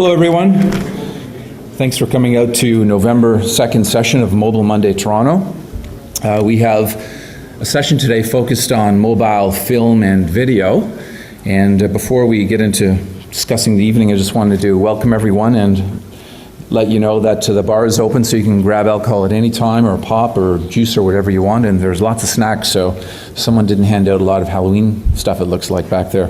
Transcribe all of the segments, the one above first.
Hello everyone. Thanks for coming out to November 2nd session of Mobile Monday Toronto. We have a session today focused on mobile film and video. And before we get into discussing the evening, I just wanted to welcome everyone and let you know that the bar is open so you can grab alcohol at any time, or pop or juice or whatever you want, and there's lots of snacks, so someone didn't hand out a lot of Halloween stuff, it looks like, back there.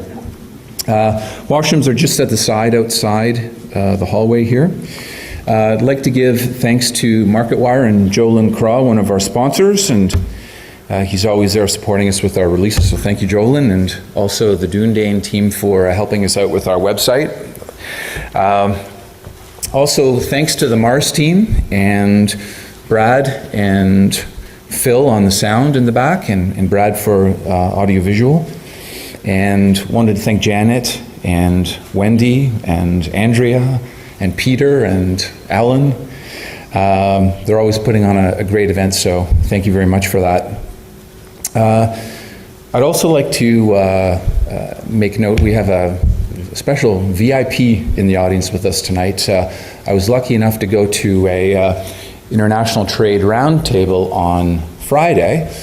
Washrooms are just at the side outside the hallway here. I'd like to give thanks to MarketWire and Jolyn Craw, one of our sponsors, and he's always there supporting us with our releases, so thank you, Jolyn, and also the Doondane team for helping us out with our website. Also, thanks to the Mars team and Brad and Phil on the sound in the back, and Brad for audiovisual. And wanted to thank Janet and Wendy and Andrea and Peter and Alan. They're always putting on a great event, so thank you very much for that. I'd also like to make note, we have a special VIP in the audience with us tonight. I was lucky enough to go to a international trade roundtable on Friday,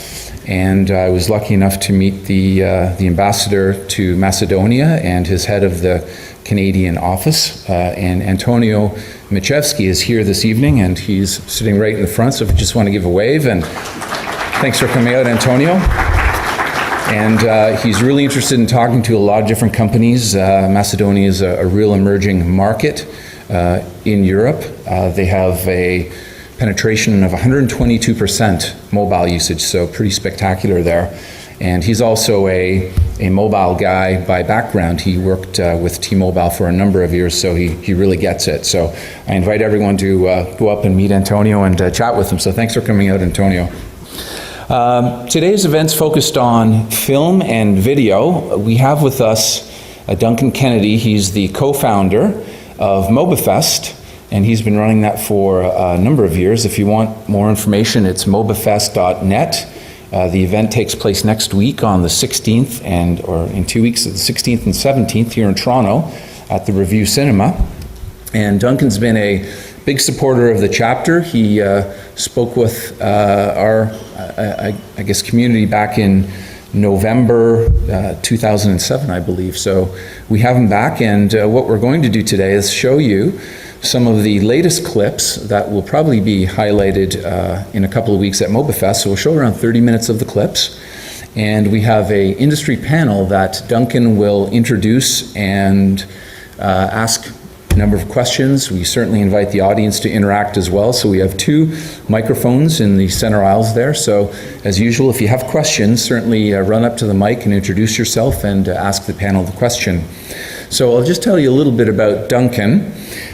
and I was lucky enough to meet the ambassador to Macedonia and his head of the Canadian office. And Antonio Michevsky is here this evening, and he's sitting right in the front, so if you just want to give a wave, and thanks for coming out, Antonio. And he's really interested in talking to a lot of different companies. Macedonia is a real emerging market in Europe. They have a penetration of 122% mobile usage, so pretty spectacular there. And he's also a mobile guy by background. He worked with T-Mobile for a number of years, so he really gets it. So I invite everyone to go up and meet Antonio and chat with him. So thanks for coming out, Antonio. Today's event's focused on film and video. We have with us Duncan Kennedy. He's the co-founder of Mobifest, and he's been running that for a number of years. If you want more information, it's mobifest.net. The event takes place next week on the 16th, or in 2 weeks, the 16th and 17th here in Toronto at the Review Cinema. And Duncan's been a big supporter of the chapter. He spoke with our, I guess, community back in November 2007, I believe. So we have him back, and what we're going to do today is show you some of the latest clips that will probably be highlighted in a couple of weeks at Mobifest. So we'll show around 30 minutes of the clips. And we have a industry panel that Duncan will introduce and ask a number of questions. We certainly invite the audience to interact as well. So we have 2 microphones in the center aisles there. So as usual, if you have questions, certainly run up to the mic and introduce yourself and ask the panel the question. So I'll just tell you a little bit about Duncan.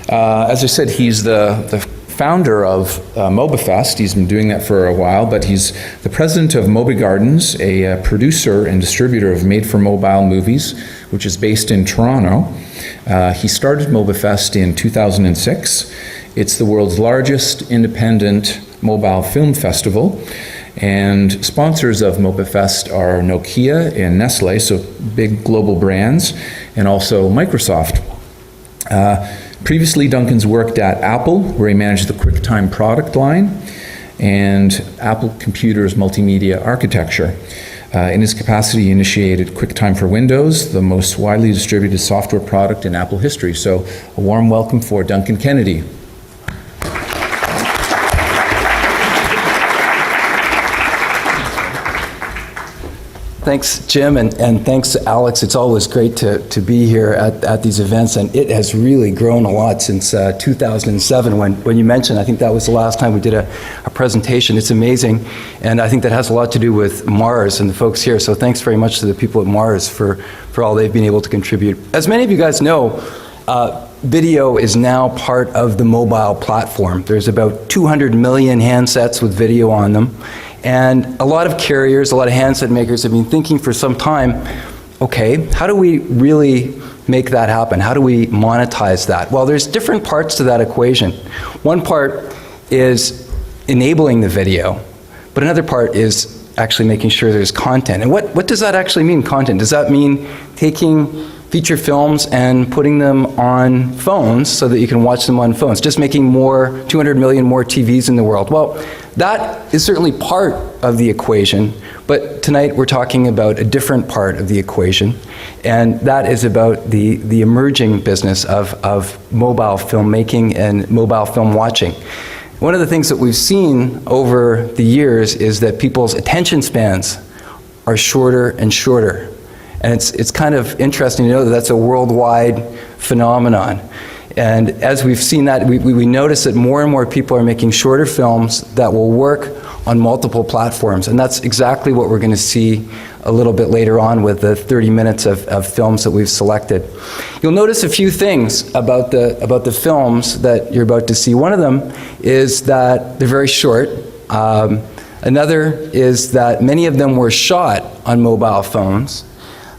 As I said, he's the founder of Mobifest. He's been doing that for a while, but he's the president of Mobi Gardens, a producer and distributor of made-for-mobile movies, which is based in Toronto. He started Mobifest in 2006. It's the world's largest independent mobile film festival, and sponsors of Mobifest are Nokia and Nestle, so big global brands, and also Microsoft. Previously, Duncan's worked at Apple, where he managed the QuickTime product line and Apple Computer's multimedia architecture. In his capacity, he initiated QuickTime for Windows, the most widely distributed software product in Apple history. So a warm welcome for Duncan Kennedy. Thanks, Jim, and thanks, Alex. It's always great to be here at these events, and it has really grown a lot since 2007 when you mentioned, I think that was the last time we did a presentation. It's amazing, and I think that has a lot to do with Mars and the folks here, so thanks very much to the people at Mars for all they've been able to contribute. As many of you guys know, video is now part of the mobile platform. There's about 200 million handsets with video on them. And a lot of carriers, a lot of handset makers have been thinking for some time, okay, how do we really make that happen? How do we monetize that? Well, there's different parts to that equation. One part is enabling the video, but another part is actually making sure there's content. And what does that actually mean, content? Does that mean taking feature films and putting them on phones so that you can watch them on phones, just making 200 million more TVs in the world. Well, that is certainly part of the equation, but tonight we're talking about a different part of the equation, and that is about the emerging business of mobile filmmaking and mobile film watching. One of the things that we've seen over the years is that people's attention spans are shorter and shorter. And it's kind of interesting to know that that's a worldwide phenomenon. And as we've seen that, we notice that more and more people are making shorter films that will work on multiple platforms. And that's exactly what we're going to see a little bit later on with the 30 minutes of films that we've selected. You'll notice a few things about the films that you're about to see. One of them is that they're very short. Another is that many of them were shot on mobile phones.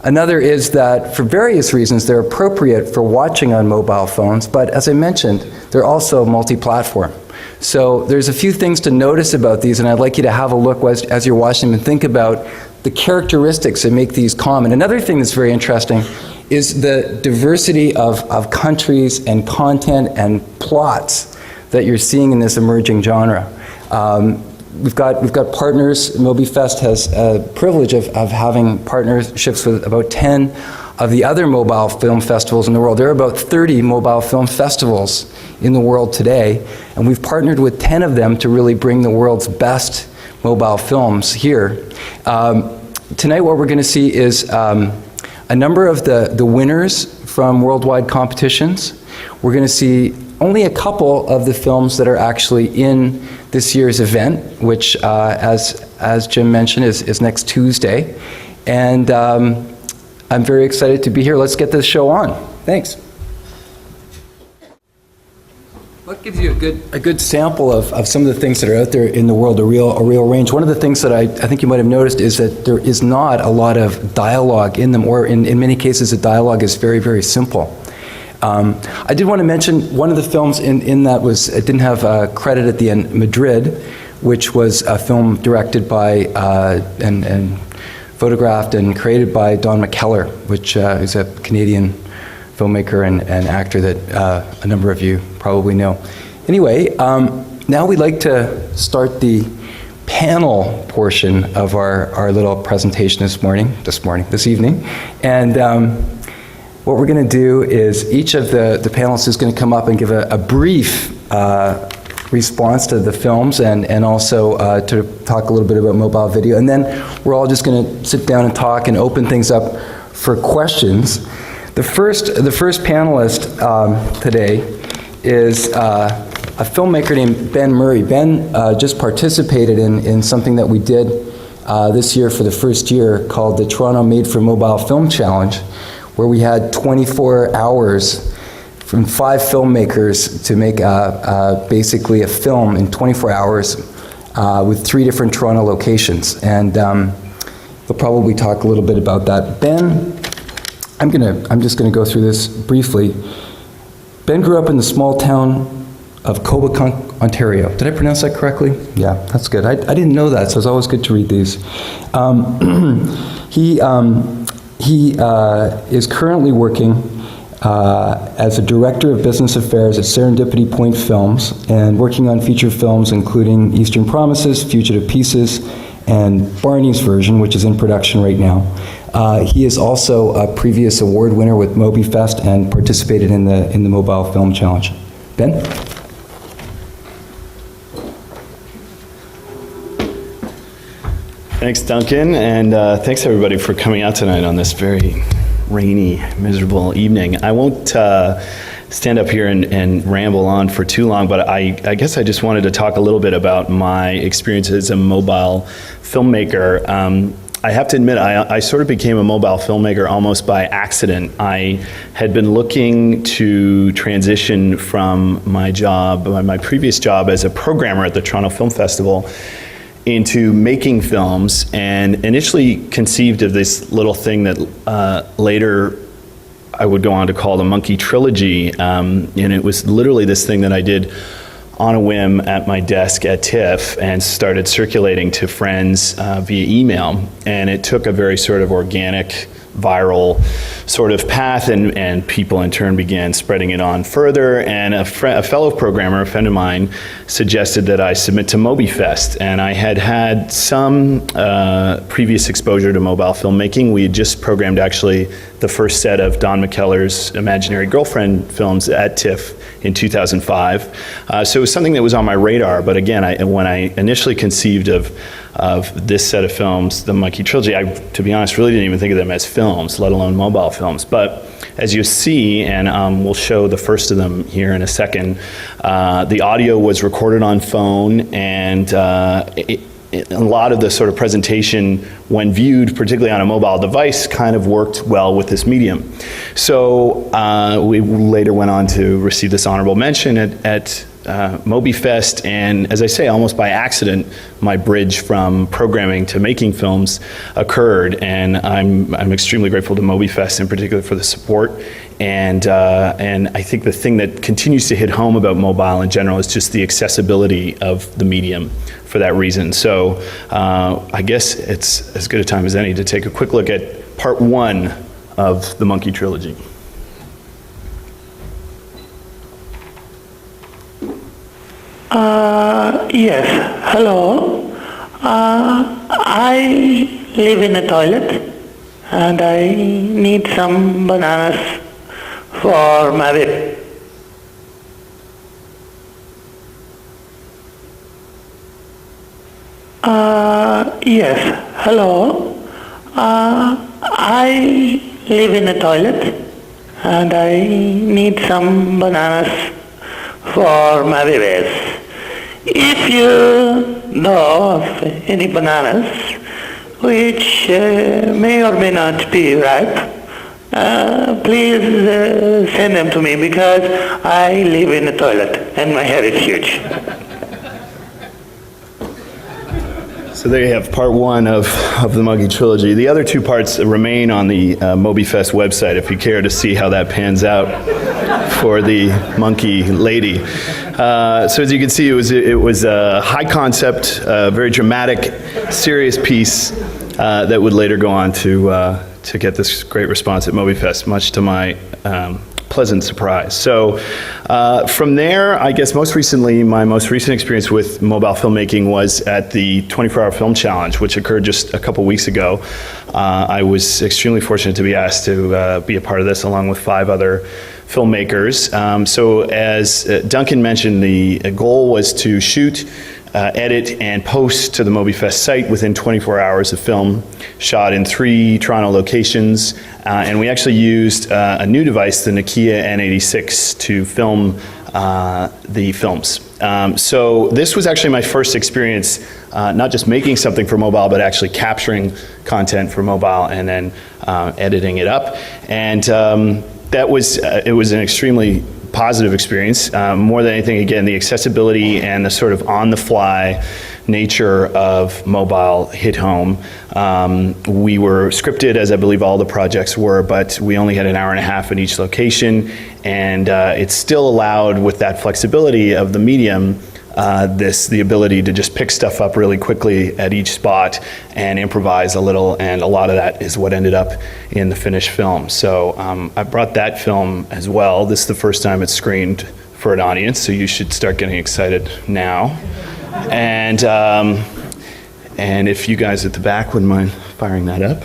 Another is that for various reasons they're appropriate for watching on mobile phones, but as I mentioned, they're also multi-platform. So there's a few things to notice about these, and I'd like you to have a look as you're watching them and think about the characteristics that make these common. Another thing that's very interesting is the diversity of countries and content and plots that you're seeing in this emerging genre. We've got partners. Mobifest has a privilege of having partnerships with about 10 of the other mobile film festivals in the world. There are about 30 mobile film festivals in the world today, and we've partnered with 10 of them to really bring the world's best mobile films here. Tonight what we're going to see is a number of the winners from worldwide competitions. We're going to see only a couple of the films that are actually in this year's event, which, as Jim mentioned, is next Tuesday. And I'm very excited to be here. Let's get this show on. Thanks. What gives you a good sample of some of the things that are out there in the world, a real range? One of the things that I think you might have noticed is that there is not a lot of dialogue in them, or in many cases the dialogue is very, very simple. I did want to mention one of the films in that it didn't have a credit at the end, Madrid, which was a film directed by and photographed and created by Don McKellar, which is a Canadian filmmaker and actor that a number of you probably know. Anyway, now we'd like to start the panel portion of our little presentation this evening. And what we're going to do is each of the panelists is going to come up and give a brief response to the films and also to talk a little bit about mobile video. And then we're all just going to sit down and talk and open things up for questions. The first panelist today is a filmmaker named Ben Murray. Ben just participated in something that we did this year for the first year called the Toronto Made for Mobile Film Challenge, where we had 24 hours from 5 filmmakers to make basically a film in 24 hours with 3 different Toronto locations. And we'll probably talk a little bit about that. Ben, I'm just gonna go through this briefly. Ben grew up in the small town of Kobukunk, Ontario. Did I pronounce that correctly? Yeah, that's good. I didn't know that, so it's always good to read these. He is currently working as a director of business affairs at Serendipity Point Films and working on feature films including Eastern Promises, Fugitive Pieces, and Barney's version, which is in production right now. He is also a previous award winner with Mobifest and participated in the Mobile Film Challenge. Ben? Thanks, Duncan, and thanks everybody for coming out tonight on this very rainy, miserable evening. I won't stand up here and ramble on for too long, but I guess I just wanted to talk a little bit about my experience as a mobile filmmaker. I have to admit, I sort of became a mobile filmmaker almost by accident. I had been looking to transition from my previous job as a programmer at the Toronto Film Festival into making films, and initially conceived of this little thing that later I would go on to call the Monkey Trilogy, and it was literally this thing that I did on a whim at my desk at TIFF and started circulating to friends via email. And it took a very sort of organic, viral sort of path, and people in turn began spreading it on further. And a fellow programmer, a friend of mine, suggested that I submit to Mobifest. And I had some previous exposure to mobile filmmaking. We had just programmed actually the first set of Don McKellar's Imaginary Girlfriend films at TIFF in 2005. So it was something that was on my radar. But again, when I initially conceived of this set of films, the Monkey Trilogy, I, to be honest, really didn't even think of them as films, let alone mobile films. But as you see, and we'll show the first of them here in a second, the audio was recorded on phone, and a lot of the sort of presentation, when viewed, particularly on a mobile device, kind of worked well with this medium. So we later went on to receive this honorable mention at Mobifest, and as I say, almost by accident, my bridge from programming to making films occurred, and I'm extremely grateful to Mobifest in particular for the support. And I think the thing that continues to hit home about mobile in general is just the accessibility of the medium for that reason. So I guess it's as good a time as any to take a quick look at part one of the Monkey Trilogy. Yes, hello. I live in a toilet and I need some bananas for my whip. Yes, hello. I live in a toilet and I need some bananas for my babies. If you know of any bananas which may or may not be ripe, please send them to me, because I live in a toilet and my hair is huge. So there you have part one of the Monkey Trilogy. The other two parts remain on the Mobifest website if you care to see how that pans out for the monkey lady. So as you can see, it was a high concept, very dramatic, serious piece that would later go on to get this great response at Mobifest, much to my pleasant surprise. So from there, I guess my most recent experience with mobile filmmaking was at the 24-Hour Film Challenge, which occurred just a couple weeks ago. I was extremely fortunate to be asked to be a part of this along with 5 other filmmakers. So as Duncan mentioned, the goal was to shoot, edit, and post to the Mobifest site within 24 hours of film, shot in 3 Toronto locations, and we actually used a new device, the Nokia N86, to film the films. So this was actually my first experience, not just making something for mobile, but actually capturing content for mobile and then editing it up. And it was an extremely positive experience. More than anything, again, the accessibility and the sort of on-the-fly nature of mobile hit home. We were scripted, as I believe all the projects were, but we only had an hour and a half in each location, and it still allowed, with that flexibility of the medium, the ability to just pick stuff up really quickly at each spot and improvise a little, and a lot of that is what ended up in the finished film. So I brought that film as well. This is the first time it's screened for an audience, so you should start getting excited now. And if you guys at the back wouldn't mind firing that up.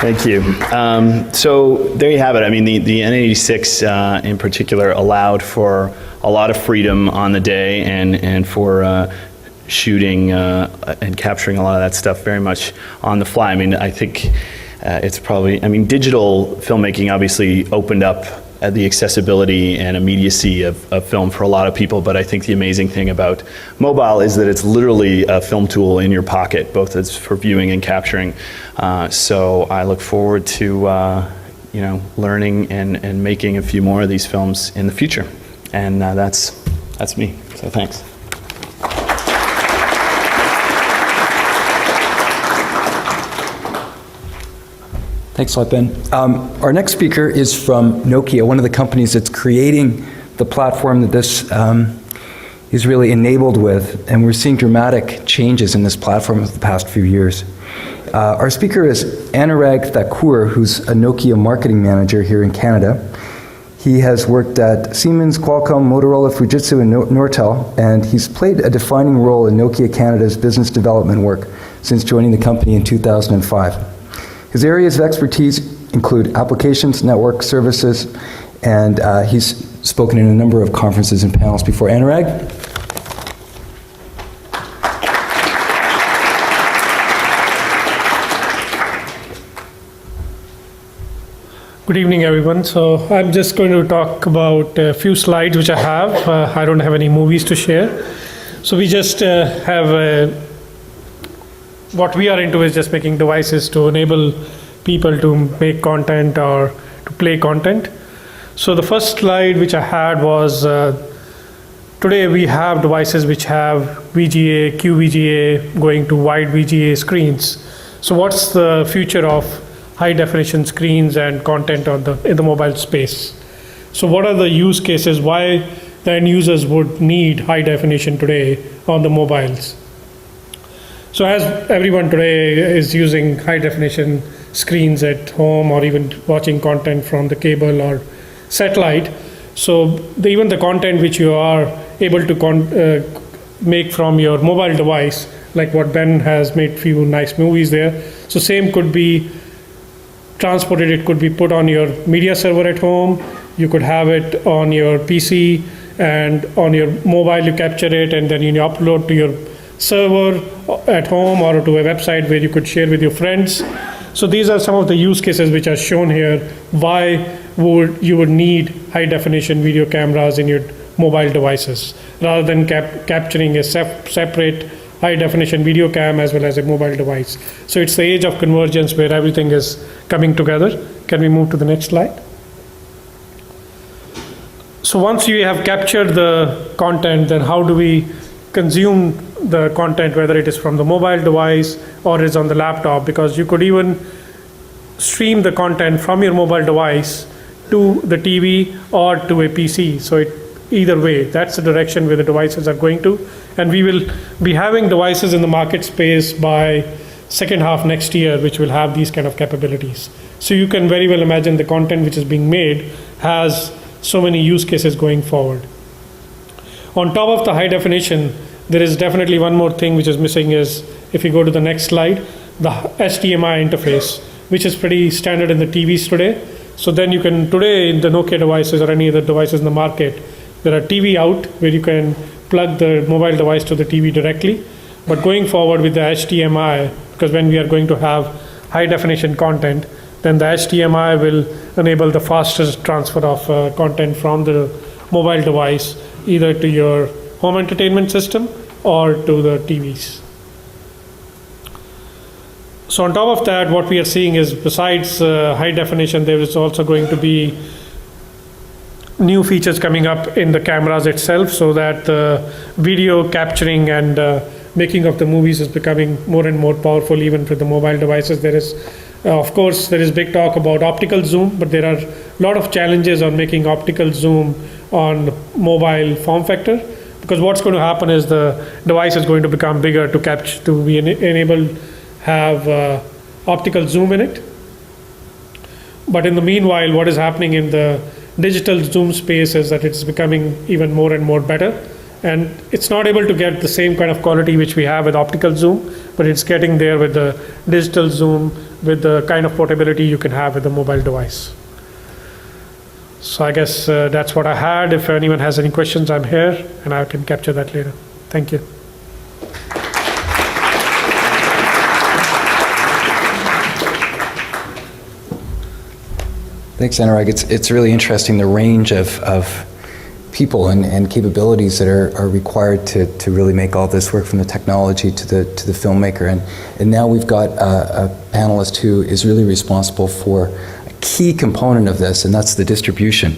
Thank you. So there you have it. I mean, the N86 in particular allowed for a lot of freedom on the day and for shooting and capturing a lot of that stuff very much on the fly. I mean, I think it's probably, I mean, digital filmmaking obviously opened up the accessibility and immediacy of film for a lot of people, but I think the amazing thing about mobile is that it's literally a film tool in your pocket, both as for viewing and capturing. So I look forward to learning and making a few more of these films in the future. And that's me. So thanks. Thanks a lot, Ben. Our next speaker is from Nokia, one of the companies that's creating the platform that this is really enabled with, and we're seeing dramatic changes in this platform over the past few years. Our speaker is Anurag Thakur, who's a Nokia marketing manager here in Canada. He has worked at Siemens, Qualcomm, Motorola, Fujitsu, and Nortel, and he's played a defining role in Nokia Canada's business development work since joining the company in 2005. His areas of expertise include applications, network services, and he's spoken in a number of conferences and panels before. Anurag? Good evening, everyone. So I'm just going to talk about a few slides which I have. I don't have any movies to share. So we just what we are into is just making devices to enable people to make content or to play content. So the first slide which I had was today we have devices which have VGA, QVGA going to wide VGA screens. So what's the future of high definition screens and content in the mobile space? So what are the use cases why the end users would need high definition today on the mobiles? So as everyone today is using high definition screens at home or even watching content from the cable or satellite, so even the content which you are able to make from your mobile device, like what Ben has made few nice movies there, so same could be transported, it could be put on your media server at home, you could have it on your PC, and on your mobile you capture it and then you upload to your server at home or to a website where you could share with your friends. So these are some of the use cases which are shown here, why you would need high definition video cameras in your mobile devices rather than capturing a separate high definition video cam as well as a mobile device. So it's the age of convergence where everything is coming together. Can we move to the next slide? So once you have captured the content, then how do we consume the content, whether it is from the mobile device or is on the laptop? Because you could even stream the content from your mobile device to the TV or to a PC. So either way, that's the direction where the devices are going to. And we will be having devices in the market space by second half next year, which will have these kind of capabilities. So you can very well imagine the content which is being made has so many use cases going forward. On top of the high definition, there is definitely one more thing which is missing is, if you go to the next slide, the HDMI interface, which is pretty standard in the TVs today. So then you can, today in the Nokia devices or any other devices in the market, there are TV out where you can plug the mobile device to the TV directly. But going forward with the HDMI, because when we are going to have high definition content, then the HDMI will enable the fastest transfer of content from the mobile device either to your home entertainment system or to the TVs. So on top of that, what we are seeing is besides high definition, there is also going to be new features coming up in the cameras itself, so that video capturing and making of the movies is becoming more and more powerful even for the mobile devices. There is, of course, there is big talk about optical zoom, but there are a lot of challenges on making optical zoom on mobile form factor, because what's going to happen is the device is going to become bigger to capture, to be enabled have optical zoom in it. But in the meanwhile, what is happening in the digital zoom space is that it's becoming even more and more better, and it's not able to get the same kind of quality which we have with optical zoom, but it's getting there with the digital zoom, with the kind of portability you can have with a mobile device. So I guess that's what I had. If anyone has any questions, I'm here, and I can capture that later. Thank you. Thanks, Anurag. It's really interesting, the range of people and capabilities that are required to really make all this work, from the technology to the filmmaker. And now we've got a panelist who is really responsible for a key component of this, and that's the distribution.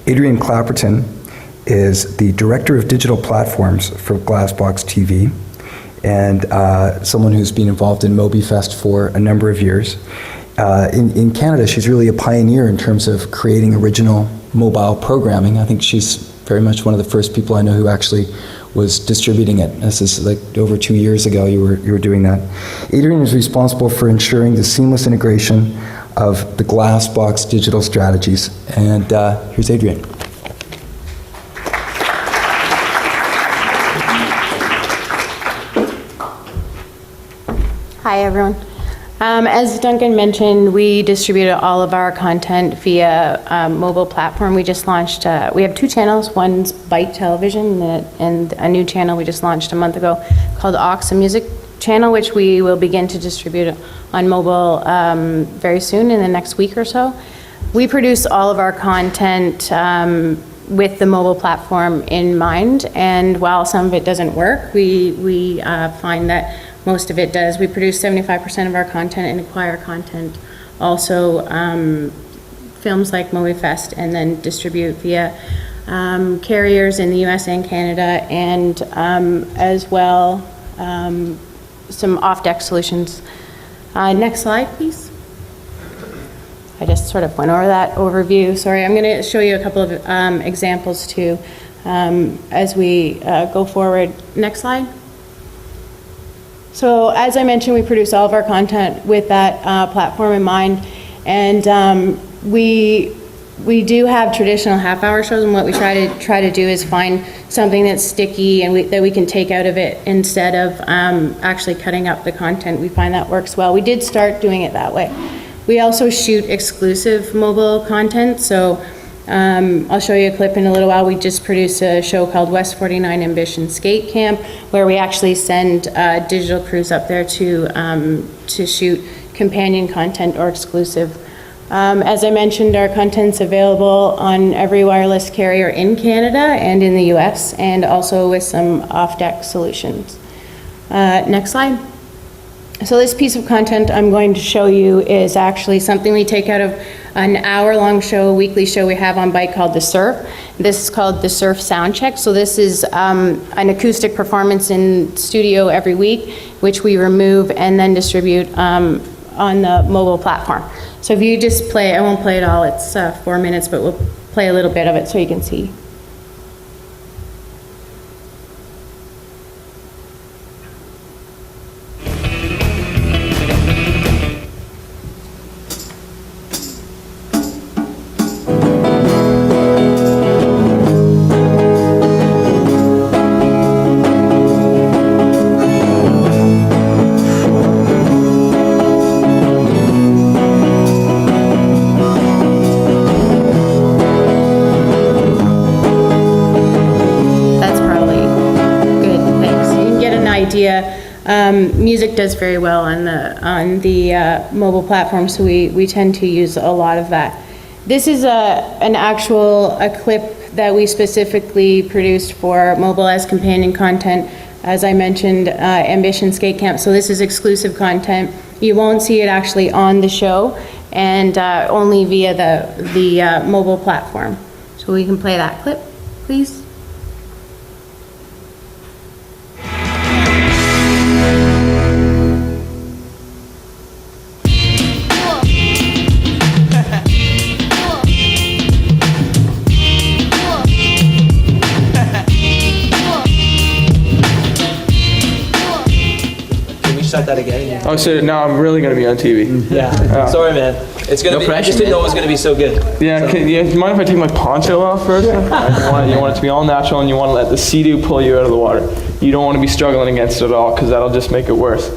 Adrian Clapperton is the Director of Digital Platforms for Glassbox TV, and someone who's been involved in Mobifest for a number of years. In Canada, she's really a pioneer in terms of creating original mobile programming. I think she's very much one of the first people I know who actually was distributing it. This is like over 2 years ago you were doing that. Adrian is responsible for ensuring the seamless integration of the Glassbox digital strategies. And here's Adrian. Hi, everyone. As Duncan mentioned, we distribute all of our content via mobile platform. We just launched, we have 2 channels. One's Byte Television and a new channel we just launched a month ago called Aux, a music channel, which we will begin to distribute on mobile very soon, in the next week or so. We produce all of our content with the mobile platform in mind, and while some of it doesn't work, we find that most of it does. We produce 75% of our content and acquire content, also films like Mobifest, and then distribute via carriers in the US and Canada, and as well some off-deck solutions. Next slide, please. I just sort of went over that overview. Sorry, I'm going to show you a couple of examples too as we go forward. Next slide. So as I mentioned, we produce all of our content with that platform in mind, and we do have traditional half-hour shows, and what we try to do is find something that's sticky and that we can take out of it instead of actually cutting up the content. We find that works well. We did start doing it that way. We also shoot exclusive mobile content, so I'll show you a clip in a little while. We just produced a show called West 49 Ambition Skate Camp, where we actually send digital crews up there to shoot companion content or exclusive. As I mentioned, our content's available on every wireless carrier in Canada and in the US, and also with some off-deck solutions. Next slide. So this piece of content I'm going to show you is actually something we take out of an hour-long show, a weekly show we have on Byte called The Surf. This is called The Surf Soundcheck. So this is an acoustic performance in studio every week, which we remove and then distribute on the mobile platform. So if you just play, I won't play it all, it's 4 minutes, but we'll play a little bit of it so you can see. Music does very well on the mobile platform, so we tend to use a lot of that. This is a clip that we specifically produced for mobile as companion content. As I mentioned, Ambition Skate Camp, so this is exclusive content. You won't see it actually on the show, and only via the mobile platform. So we can play that clip, please. That again? Oh, so now I'm really going to be on TV. Yeah. Sorry, man. It's gonna be. I just didn't know it was gonna be so good. Yeah. So. You mind if I take my poncho off first? You want it to be all natural, and you want to let the sea-doo pull you out of the water. You don't want to be struggling against it at all, because that'll just make it worse.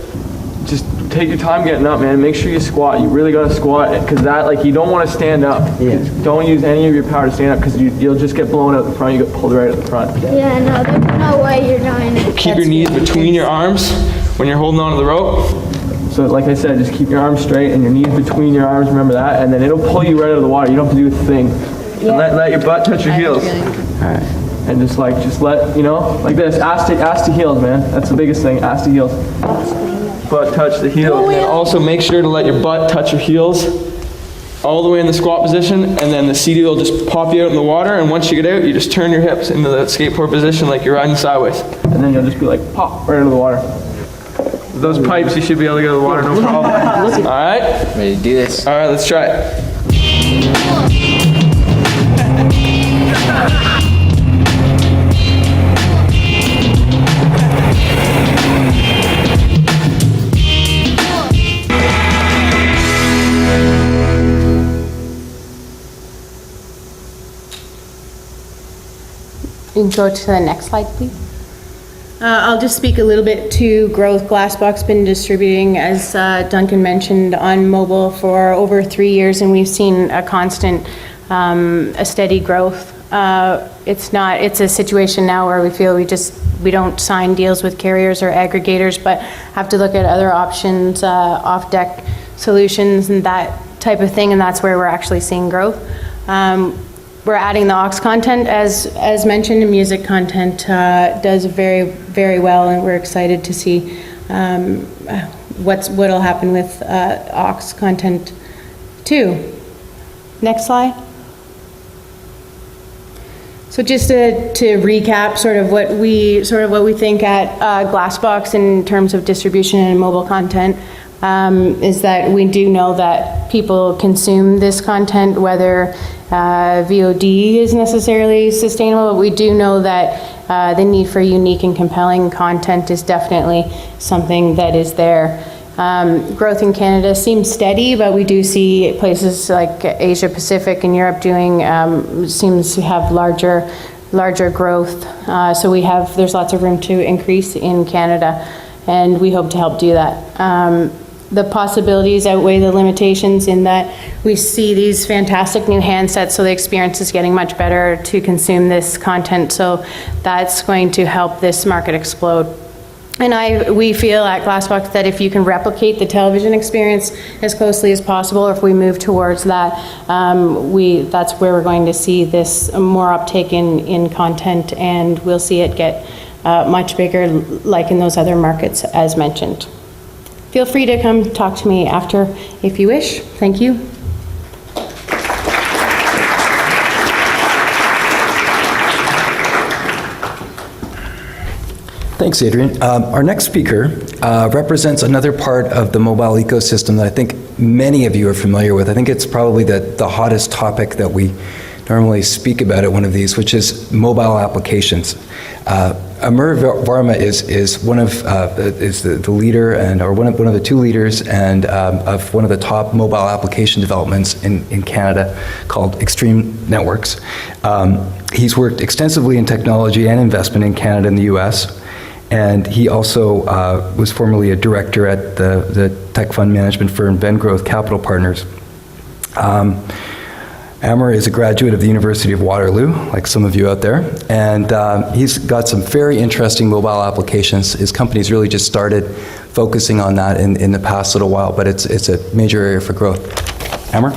Just take your time getting up, man. Make sure you squat. You really gotta squat, because that, like, you don't want to stand up. Yeah. Don't use any of your power to stand up, because you'll just get blown out the front. You get pulled right at the front. Yeah, no, there's no way you're doing it. Keep your knees between your arms when you're holding onto the rope. So like I said, just keep your arms straight and your knees between your arms, remember that, and then it'll pull you right out of the water. You don't have to do a thing. Yeah. And let your butt touch your heels. And just let, you know, like this, ass to heels, man. That's the biggest thing, ass to heels. Butt touch the heels. And also make sure to let your butt touch your heels all the way in the squat position, and then the CD will just pop you out in the water, and once you get out, you just turn your hips into the skateboard position like you're riding sideways. And then you'll just be like, pop, right into the water. With those pipes, you should be able to get out of the water, no problem. All right? Ready to do this? All right, let's try it. You can go to the next slide, please. I'll just speak a little bit to growth. Glassbox been distributing, as Duncan mentioned, on mobile for over 3 years, and we've seen a constant, a steady growth. It's a situation now where we feel we don't sign deals with carriers or aggregators, but have to look at other options, off-deck solutions and that type of thing, and that's where we're actually seeing growth. We're adding the aux content, as mentioned, and music content does very, very well, and we're excited to see what'll happen with aux content too. Next slide. So just to recap sort of what we think at Glassbox in terms of distribution and mobile content, is that we do know that people consume this content, whether VOD is necessarily sustainable, but we do know that the need for unique and compelling content is definitely something that is there. Growth in Canada seems steady, but we do see places like Asia Pacific and Europe doing, seems to have larger growth. So there's lots of room to increase in Canada, and we hope to help do that. The possibilities outweigh the limitations in that we see these fantastic new handsets, so the experience is getting much better to consume this content, so that's going to help this market explode. And we feel at Glassbox that if you can replicate the television experience as closely as possible, or if we move towards that, that's where we're going to see this more uptake in content, and we'll see it get much bigger like in those other markets as mentioned. Feel free to come talk to me after if you wish. Thank you. Thanks, Adrian. Our next speaker represents another part of the mobile ecosystem that I think many of you are familiar with. I think it's probably the hottest topic that we normally speak about at one of these, which is mobile applications. Amir Varma is the leader or one of the two leaders and of one of the top mobile application developments in Canada called Extreme Networks. He's worked extensively in technology and investment in Canada and the US, and he also was formerly a director at the tech fund management firm Vengrowth Capital Partners. Amir is a graduate of the University of Waterloo, like some of you out there, and he's got some very interesting mobile applications. His company's really just started focusing on that in the past little while, but it's a major area for growth. Amir?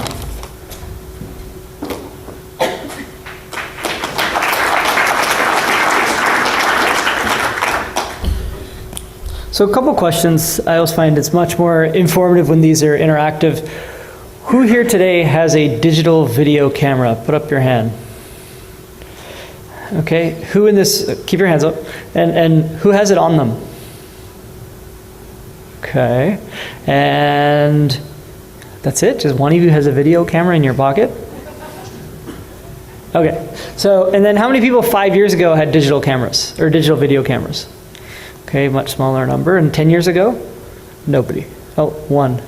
So a couple questions. I always find it's much more informative when these are interactive. Who here today has a digital video camera? Put up your hand. Okay, who in this, keep your hands up, and who has it on them? Okay, and that's it? Just one of you has a video camera in your pocket? Okay, so, and then how many people 5 years ago had digital cameras, or digital video cameras? Okay, much smaller number. And 10 years ago? Nobody. Oh, one.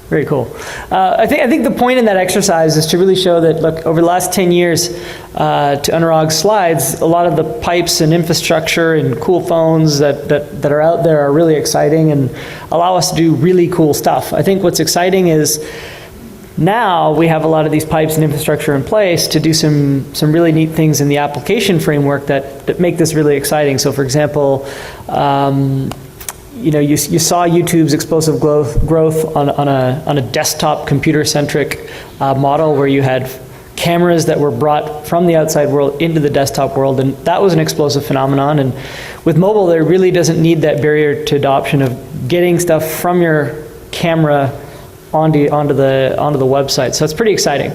Very cool. I think the point in that exercise is to really show that, look, over the last 10 years, to Anurag's slides, a lot of the pipes and infrastructure and cool phones that are out there are really exciting and allow us to do really cool stuff. I think what's exciting is now we have a lot of these pipes and infrastructure in place to do some really neat things in the application framework that make this really exciting. So for example, you know, you saw YouTube's explosive growth on a desktop computer-centric model where you had cameras that were brought from the outside world into the desktop world, and that was an explosive phenomenon. And with mobile, there really doesn't need that barrier to adoption of getting stuff from your camera onto the website. So it's pretty exciting.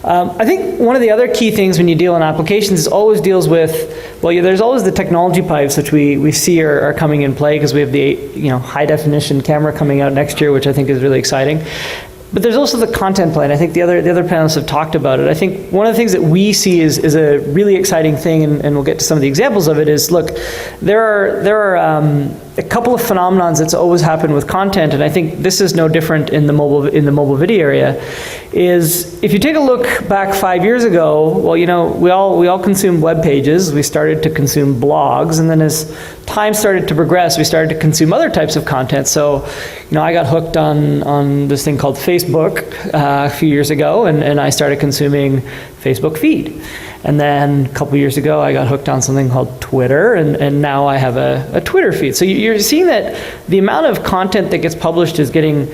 I think one of the other key things when you deal in applications is always deals with, well, there's always the technology pipes which we see are coming in play because we have the high definition camera coming out next year, which I think is really exciting. But there's also the content play, and I think the other panelists have talked about it. I think one of the things that we see is a really exciting thing, and we'll get to some of the examples of it, is, look, there are a couple of phenomenons that's always happened with content, and I think this is no different in the mobile video area, is if you take a look back 5 years ago, well, we all consumed web pages, we started to consume blogs, and then as time started to progress, we started to consume other types of content. So, I got hooked on this thing called Facebook a few years ago, and I started consuming Facebook feed. And then a couple years ago, I got hooked on something called Twitter, and now I have a Twitter feed. So you're seeing that the amount of content that gets published is getting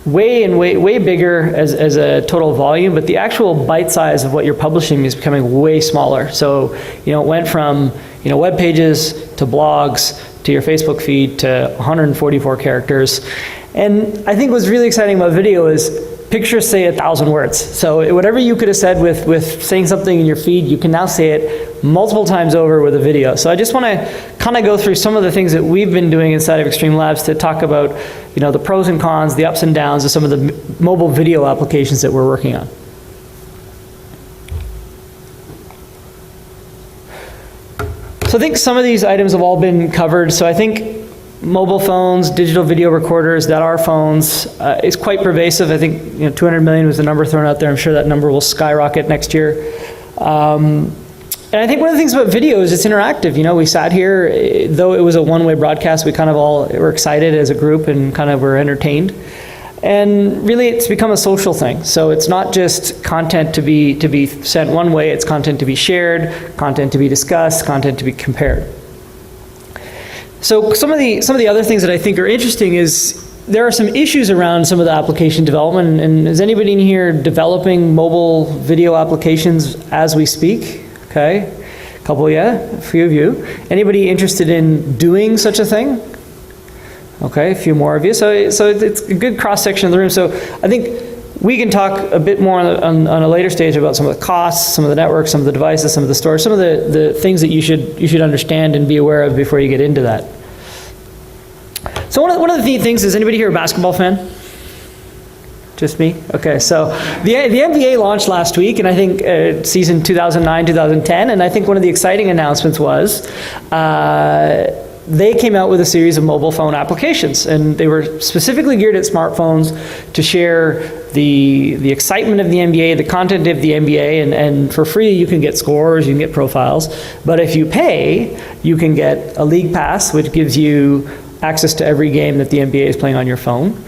way bigger as a total volume, but the actual bite size of what you're publishing is becoming way smaller. So, it went from, web pages to blogs to your Facebook feed to 144 characters. And I think what's really exciting about video is pictures say 1,000 words. So whatever you could have said with saying something in your feed, you can now say it multiple times over with a video. So I just want to kind of go through some of the things that we've been doing inside of Extreme Labs to talk about, the pros and cons, the ups and downs of some of the mobile video applications that we're working on. So I think some of these items have all been covered. So I think mobile phones, digital video recorders that are phones is quite pervasive. I think 200 million was the number thrown out there. I'm sure that number will skyrocket next year. And I think one of the things about video is it's interactive. We sat here, though it was a one-way broadcast, we kind of all were excited as a group and kind of were entertained. And really, it's become a social thing. So it's not just content to be sent one way, it's content to be shared, content to be discussed, content to be compared. So some of the other things that I think are interesting is there are some issues around some of the application development. And is anybody in here developing mobile video applications as we speak? Okay, a couple, yeah, a few of you. Anybody interested in doing such a thing? Okay, a few more of you. So it's a good cross-section of the room. So I think we can talk a bit more on a later stage about some of the costs, some of the networks, some of the devices, some of the storage, some of the things that you should understand and be aware of before you get into that. So one of the neat things is, anybody here a basketball fan? Just me? Okay, so the NBA launched last week, and I think season 2009, 2010, and I think one of the exciting announcements was they came out with a series of mobile phone applications, and they were specifically geared at smartphones to share the excitement of the NBA, the content of the NBA, and for free you can get scores, you can get profiles, but if you pay, you can get a league pass, which gives you access to every game that the NBA is playing on your phone.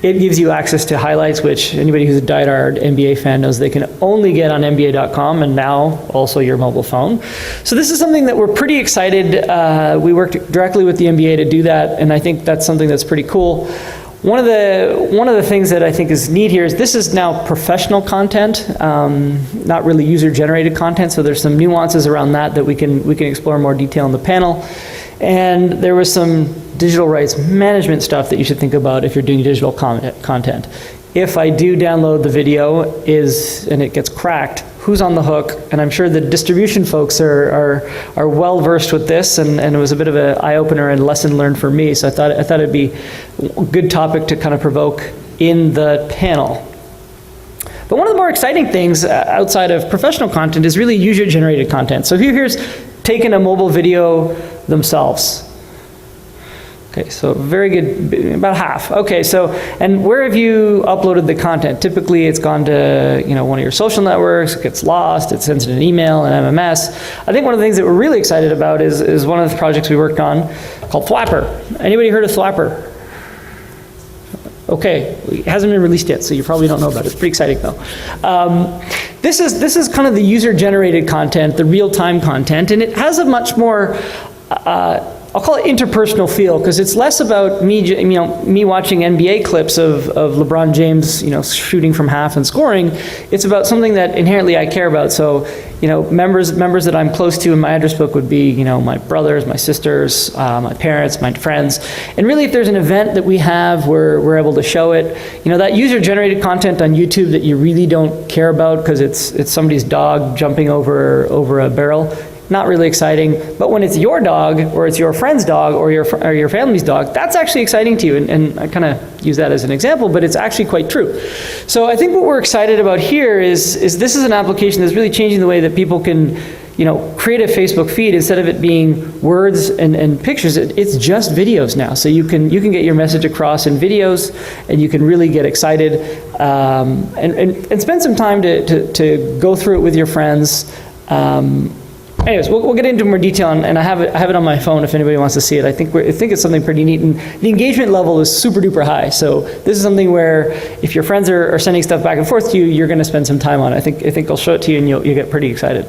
It gives you access to highlights, which anybody who's a diehard NBA fan knows they can only get on NBA.com, and now also your mobile phone. So this is something that we're pretty excited. We worked directly with the NBA to do that, and I think that's something that's pretty cool. One of the things that I think is neat here is this is now professional content, not really user-generated content. So there's some nuances around that we can explore in more detail in the panel. And there was some digital rights management stuff that you should think about if you're doing digital content. If I do download the video and it gets cracked, who's on the hook? And I'm sure the distribution folks are well versed with this, and it was a bit of an eye-opener and lesson learned for me. So I thought it'd be a good topic to kind of provoke in the panel. But one of the more exciting things outside of professional content is really user-generated content. So here's taking a mobile video themselves. Okay, so very good, about half. Okay, so, and where have you uploaded the content? Typically, it's gone to, one of your social networks, it gets lost, it sends an email, an MMS. I think one of the things that we're really excited about is one of the projects we worked on called Flapper. Anybody heard of Flapper? Okay, it hasn't been released yet, so you probably don't know about it. It's pretty exciting though. This is kind of the user-generated content, the real-time content, and it has a much more, I'll call it interpersonal feel, because it's less about me watching NBA clips of LeBron James, shooting from half and scoring. It's about something that inherently I care about. So, members that I'm close to in my address book would be, my brothers, my sisters, my parents, my friends. And really, if there's an event that we have where we're able to show it, that user-generated content on YouTube that you really don't care about because it's somebody's dog jumping over a barrel. Not really exciting, but when it's your dog, or it's your friend's dog, or your family's dog, that's actually exciting to you, and I kind of use that as an example, but it's actually quite true. So I think what we're excited about here is this is an application that's really changing the way that people can, create a Facebook feed. Instead of it being words and pictures, it's just videos now. So you can get your message across in videos, and you can really get excited, and spend some time to go through it with your friends. Anyways, we'll get into more detail, and I have it on my phone if anybody wants to see it. I think it's something pretty neat, and the engagement level is super duper high. So this is something where if your friends are sending stuff back and forth to you, you're going to spend some time on it. I think I'll show it to you, and you'll get pretty excited.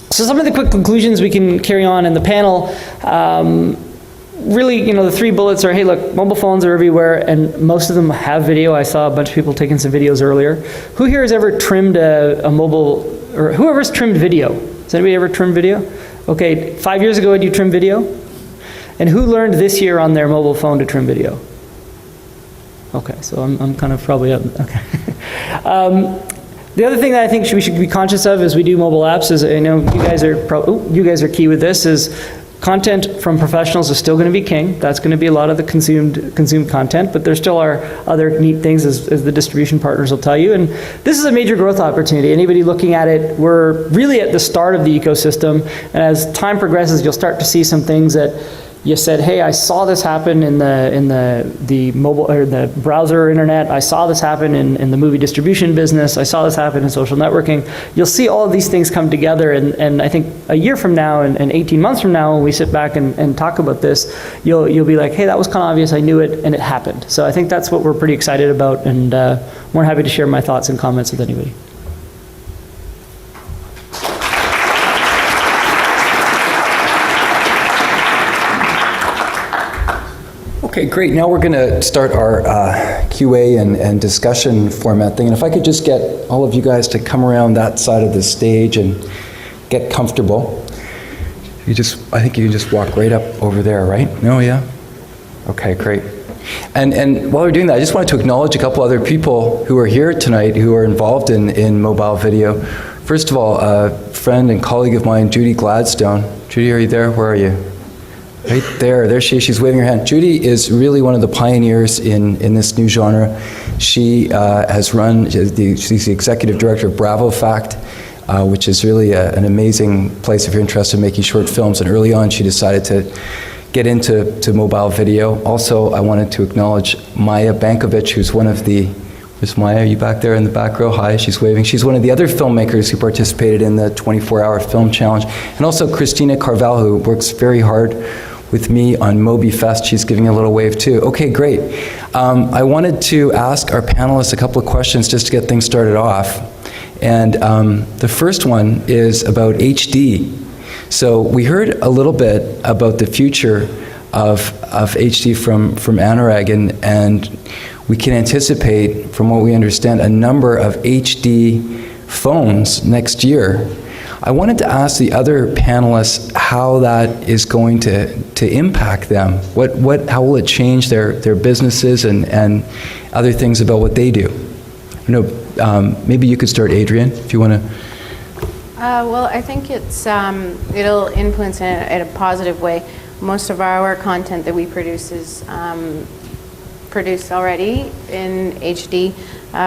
So some of the quick conclusions we can carry on in the panel. Really, the 3 bullets are, hey, look, mobile phones are everywhere, and most of them have video. I saw a bunch of people taking some videos earlier. Who here has ever trimmed a mobile, or whoever's trimmed video? Has anybody ever trimmed video? Okay, 5 years ago, did you trim video? And who learned this year on their mobile phone to trim video? Okay, so I'm kind of probably up. Okay. The other thing that I think we should be conscious of as we do mobile apps is, I know you guys are key with this, is content from professionals is still going to be king. That's going to be a lot of the consumed content, but there still are other neat things as the distribution partners will tell you. And this is a major growth opportunity. Anybody looking at it, we're really at the start of the ecosystem, and as time progresses, you'll start to see some things that you said, hey, I saw this happen in the mobile or the browser internet. I saw this happen in the movie distribution business. I saw this happen in social networking. You'll see all of these things come together, and I think a year from now and 18 months from now, when we sit back and talk about this, you'll be like, hey, that was kind of obvious. I knew it, and it happened. So I think that's what we're pretty excited about, and more happy to share my thoughts and comments with anybody. Okay, great. Now we're going to start our QA and discussion format thing. And if I could just get all of you guys to come around that side of the stage and get comfortable. I think you can just walk right up over there, right? No, yeah? Okay, great. And while we're doing that, I just wanted to acknowledge a couple other people who are here tonight who are involved in mobile video. First of all, a friend and colleague of mine, Judy Gladstone. Judy, are you there? Where are you? Right there she is. She's waving her hand. Judy is really one of the pioneers in this new genre. She has run, she's the executive director of Bravo Fact, which is really an amazing place if you're interested in making short films. And early on, she decided to get into mobile video. Also, I wanted to acknowledge Maya Bankovic, who's one of the, where's Maya? Are you back there in the back row? Hi, she's waving. She's one of the other filmmakers who participated in the 24-hour film challenge. And also Christina Carvalho, who works very hard with me on Mobifest. She's giving a little wave too. Okay, great. I wanted to ask our panelists a couple of questions just to get things started off. And the first one is about HD. So we heard a little bit about the future of HD from Anurag, and we can anticipate, from what we understand, a number of HD phones next year. I wanted to ask the other panelists how that is going to impact them. How will it change their businesses and other things about what they do? Maybe you could start, Adrian, if you want to. Well, I think it'll influence in a positive way. Most of our content that we produce is produced already in HD,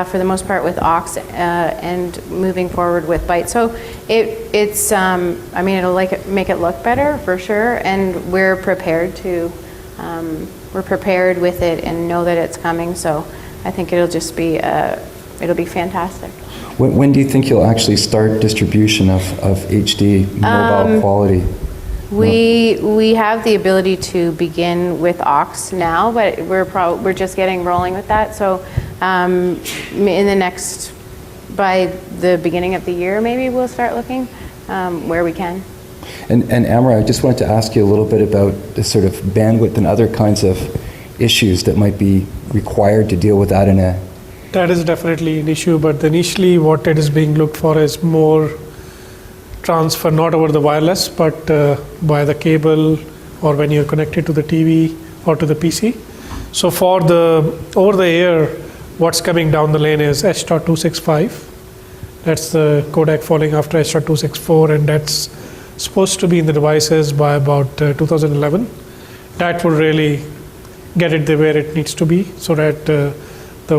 for the most part with aux, and moving forward with byte. So it'll make it look better for sure, and we're prepared to we're prepared with it and know that it's coming. So I think it'll just be it'll be fantastic. When do you think you'll actually start distribution of HD mobile quality? We have the ability to begin with aux now, but we're just getting rolling with that. So in the next, by the beginning of the year, maybe we'll start looking where we can. And Amara, I just wanted to ask you a little bit about the sort of bandwidth and other kinds of issues that might be required to deal with that in a... That is definitely an issue, but initially what it is being looked for is more transfer, not over the wireless, but by the cable or when you're connected to the TV or to the PC. So for the over the air, what's coming down the lane is H.265. That's the codec falling after H.264, and that's supposed to be in the devices by about 2011. That will really get it where it needs to be, so that the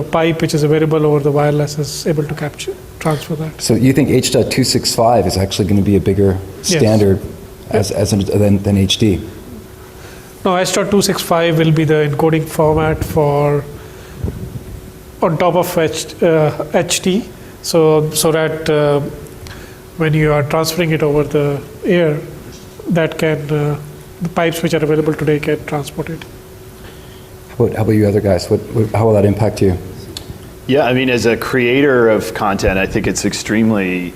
pipe which is available over the wireless is able to transfer that. So you think H.265 is actually going to be a bigger standard than HD? No, H.265 will be the encoding format for on top of HD, so that when you are transferring it over the air, that can the pipes which are available today get transported. How about you other guys? How will that impact you? Yeah, I mean, as a creator of content, I think it's extremely,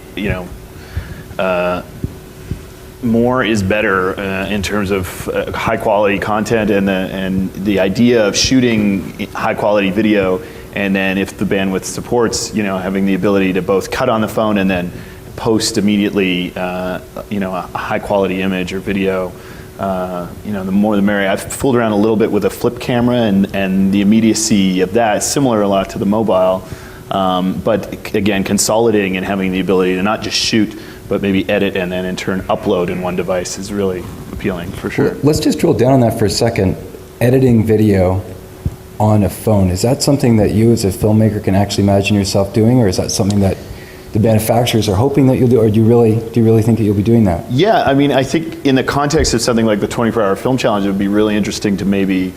more is better in terms of high quality content and the idea of shooting high quality video, and then if the bandwidth supports, having the ability to both cut on the phone and then post immediately, a high quality image or video. The more the merrier. I've fooled around a little bit with a flip camera and the immediacy of that, similar a lot to the mobile, but again, consolidating and having the ability to not just shoot, but maybe edit and then in turn upload in one device is really appealing for sure. Well, let's just drill down on that for a second. Editing video on a phone, is that something that you as a filmmaker can actually imagine yourself doing, or is that something that the manufacturers are hoping that you'll do, or do you really think that you'll be doing that? Yeah, I mean, I think in the context of something like the 24-hour film challenge, it would be really interesting to maybe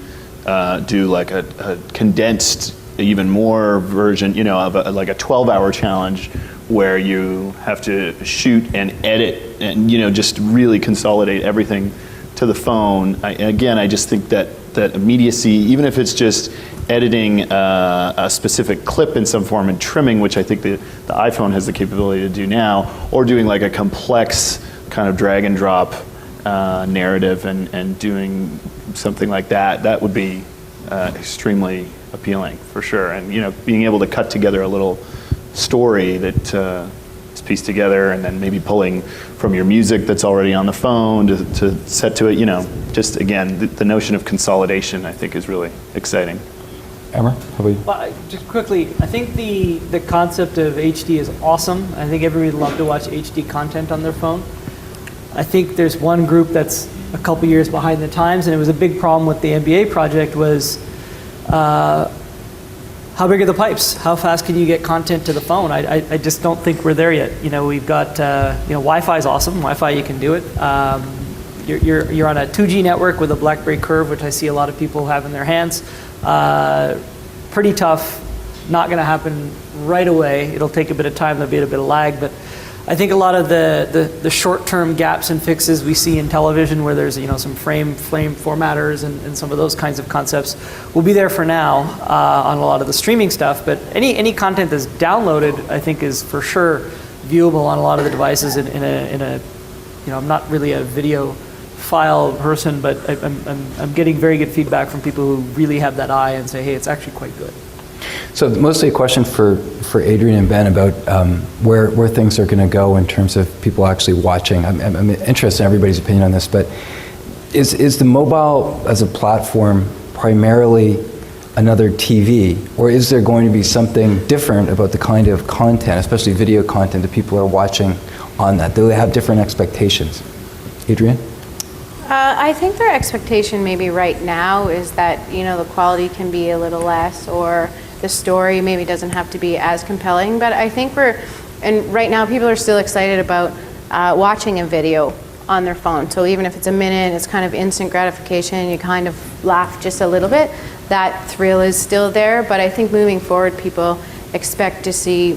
do like a condensed, even more version, of like a 12-hour challenge where you have to shoot and edit and just really consolidate everything to the phone. I just think that immediacy, even if it's just editing a specific clip in some form and trimming, which I think the iPhone has the capability to do now, or doing like a complex kind of drag and drop narrative and doing something like that, that would be extremely appealing for sure. And being able to cut together a little story that is pieced together and then maybe pulling from your music that's already on the phone to set to it, just again, the notion of consolidation I think is really exciting. Emma, how about you? Well, just quickly, I think the concept of HD is awesome. I think everybody would love to watch HD content on their phone. I think there's one group that's a couple years behind the times, and it was a big problem with the NBA project was how big are the pipes? How fast can you get content to the phone? I just don't think we're there yet. We've got, Wi-Fi is awesome. Wi-Fi, you can do it. You're on a 2G network with a BlackBerry Curve, which I see a lot of people have in their hands. Pretty tough, not going to happen right away. It'll take a bit of time, there'll be a bit of lag, but I think a lot of the short-term gaps and fixes we see in television where there's some frame formatters and some of those kinds of concepts will be there for now on a lot of the streaming stuff, but any content that's downloaded I think is for sure viewable on a lot of the devices in a I'm not really a video file person, but I'm getting very good feedback from people who really have that eye and say, hey, it's actually quite good. So mostly a question for Adrian and Ben about where things are going to go in terms of people actually watching. I'm interested in everybody's opinion on this, but is the mobile as a platform primarily another TV, or is there going to be something different about the kind of content, especially video content, that people are watching on that? Do they have different expectations? Adrian? I think their expectation maybe right now is that, the quality can be a little less, or the story maybe doesn't have to be as compelling, but I think right now people are still excited about watching a video on their phone. So even if it's a minute, it's kind of instant gratification, you kind of laugh just a little bit, that thrill is still there. But I think moving forward, people expect to see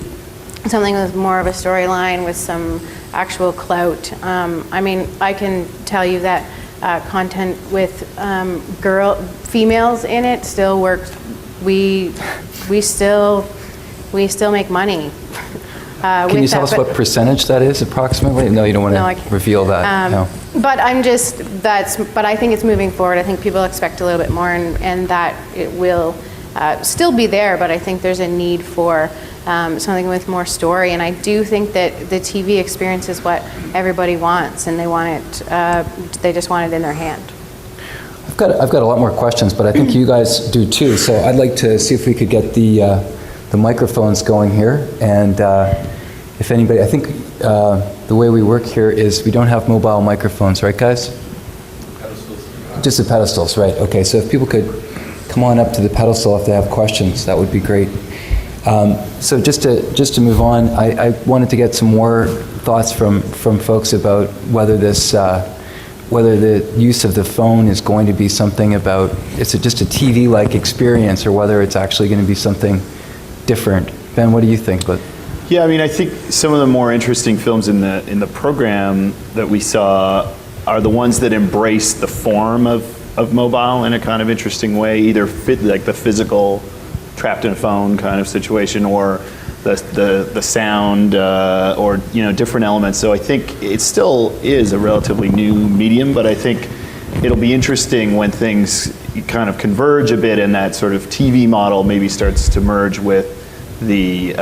something with more of a storyline, with some actual clout. I mean, I can tell you that content with females in it still works. We still make money. Can you tell us what percentage that is approximately? No, you don't want to reveal that. No. But but I think it's moving forward. I think people expect a little bit more, and that it will still be there, but I think there's a need for something with more story. And I do think that the TV experience is what everybody wants, and they want it, they just want it in their hand. I've got a lot more questions, but I think you guys do too. So I'd like to see if we could get the microphones going here. And if anybody, I think the way we work here is we don't have mobile microphones, right guys? Pedestals. Just the pedestals, right. Okay, so if people could come on up to the pedestal if they have questions, that would be great. So just to move on, I wanted to get some more thoughts from folks about whether this whether the use of the phone is going to be something about, is it just a TV-like experience, or whether it's actually going to be something different. Ben, what do you think? Yeah, I mean, I think some of the more interesting films in the program that we saw are the ones that embrace the form of mobile in a kind of interesting way, either like the physical trapped in a phone kind of situation, or the sound, or different elements. So I think it still is a relatively new medium, but I think it'll be interesting when things kind of converge a bit, and that sort of TV model maybe starts to merge with the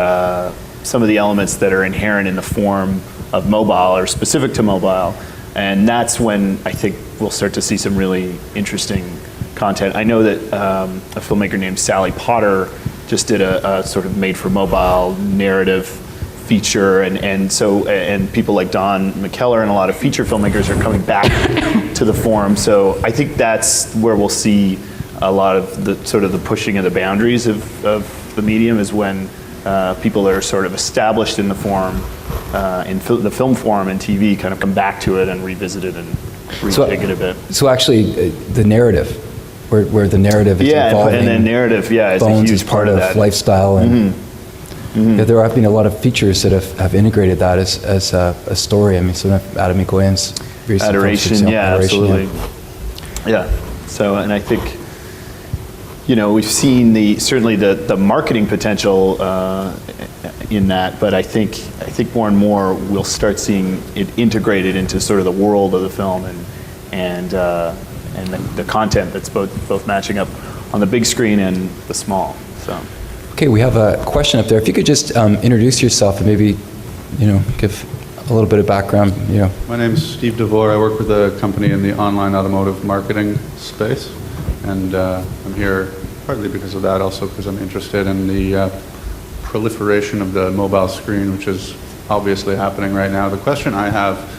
some of the elements that are inherent in the form of mobile or specific to mobile. And that's when I think we'll start to see some really interesting content. I know that a filmmaker named Sally Potter just did a sort of made-for-mobile narrative feature, and people like Don McKellar and a lot of feature filmmakers are coming back to the form. So I think that's where we'll see a lot of the sort of the pushing of the boundaries of the medium, is when people that are sort of established in the form, the film form and TV, kind of come back to it and revisit it and rejig it a bit. So actually, the narrative. Where the narrative is evolving. And then narrative, is a huge part of that. Lifestyle, and yeah, there have been a lot of features that have integrated that as a story. I mean, so Adam Mikoyan's recent Adoration, absolutely. Yeah. So, and I think, we've seen certainly the marketing potential in that, but I think more and more we'll start seeing it integrated into sort of the world of the film, and the content that's both matching up on the big screen and the small. So. Okay, we have a question up there. If you could just introduce yourself and maybe, give a little bit of background. My name is Steve DeVore. I work with a company in the online automotive marketing space, and I'm here partly because of that, also because I'm interested in the proliferation of the mobile screen, which is obviously happening right now. The question I have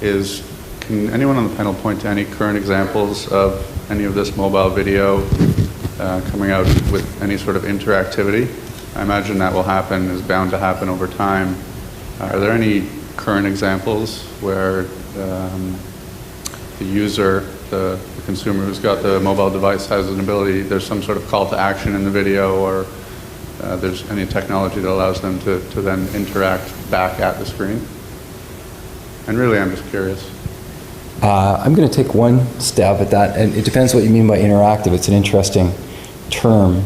is, can anyone on the panel point to any current examples of any of this mobile video coming out with any sort of interactivity? I imagine that will happen, is bound to happen over time. Are there any current examples where the user, the consumer who's got the mobile device, has an ability, there's some sort of call to action in the video, or there's any technology that allows them to then interact back at the screen? And really, I'm just curious. I'm going to take one stab at that, and it depends what you mean by interactive. It's an interesting term,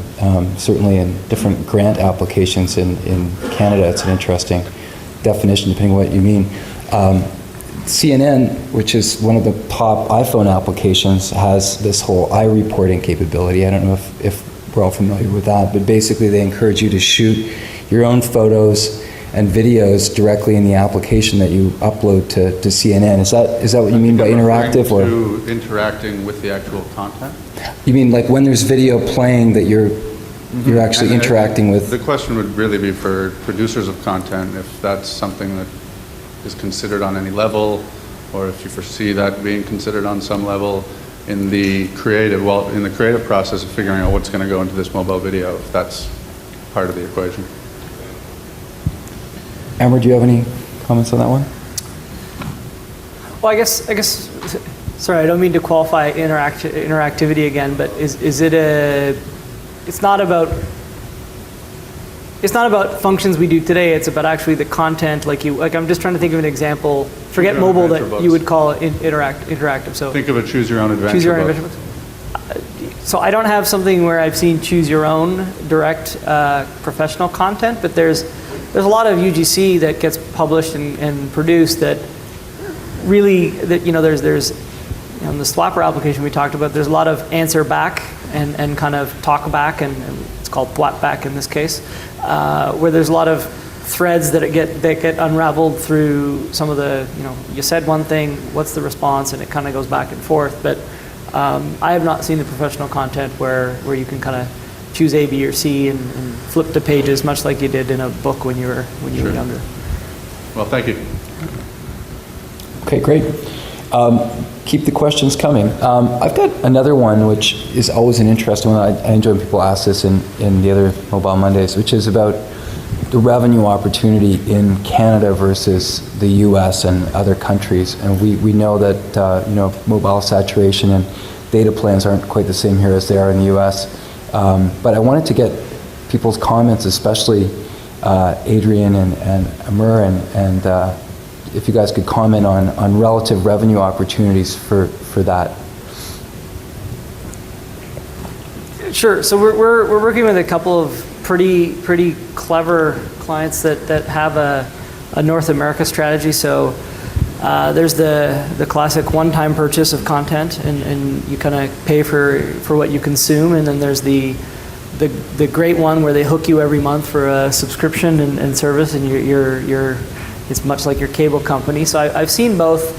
certainly in different grant applications in Canada. It's an interesting definition depending on what you mean. CNN, which is one of the top iPhone applications, has this whole eye reporting capability. I don't know if we're all familiar with that, but basically they encourage you to shoot your own photos and videos directly in the application that you upload to CNN. Is that what you mean by interactive? Or to interacting with the actual content? You mean like when there's video playing that you're actually interacting with? The question would really be for producers of content, if that's something that is considered on any level, or if you foresee that being considered on some level in the creative process of figuring out what's going to go into this mobile video, if that's part of the equation. Amber, do you have any comments on that one? Well, I guess, sorry, I don't mean to qualify interactivity again, but is it it's not about functions we do today, it's about actually the content, like I'm just trying to think of an example, forget mobile, that you would call interactive, so. Think of a choose your own adventure Choose your own book. adventure book. So I don't have something where I've seen choose your own direct professional content, but there's a lot of UGC that gets published and produced that really, there's in the Swapper application we talked about, there's a lot of answer back and kind of talk back, and it's called bwat back in this case, where there's a lot of threads that get unraveled through some of the, you said one thing, what's the response, and it kind of goes back and forth. But I have not seen the professional content where you can kind of choose A, B, or C and flip the pages, much like you did in a book when you were younger. Well, thank you. Okay, great. Keep the questions coming. I've got another one, which is always an interesting one. I enjoy when people ask this in the other Mobile Mondays, which is about the revenue opportunity in Canada versus the U.S. and other countries. And we know that mobile saturation and data plans aren't quite the same here as they are in the U.S. But I wanted to get people's comments, especially Adrian and Amur, and if you guys could comment on relative revenue opportunities for that. Sure. So we're working with a couple of pretty clever clients that have a North America strategy. So there's the classic one-time purchase of content, and you kind of pay for what you consume, and then there's the great one where they hook you every month for a subscription and service, and you're it's much like your cable company. So I've seen both.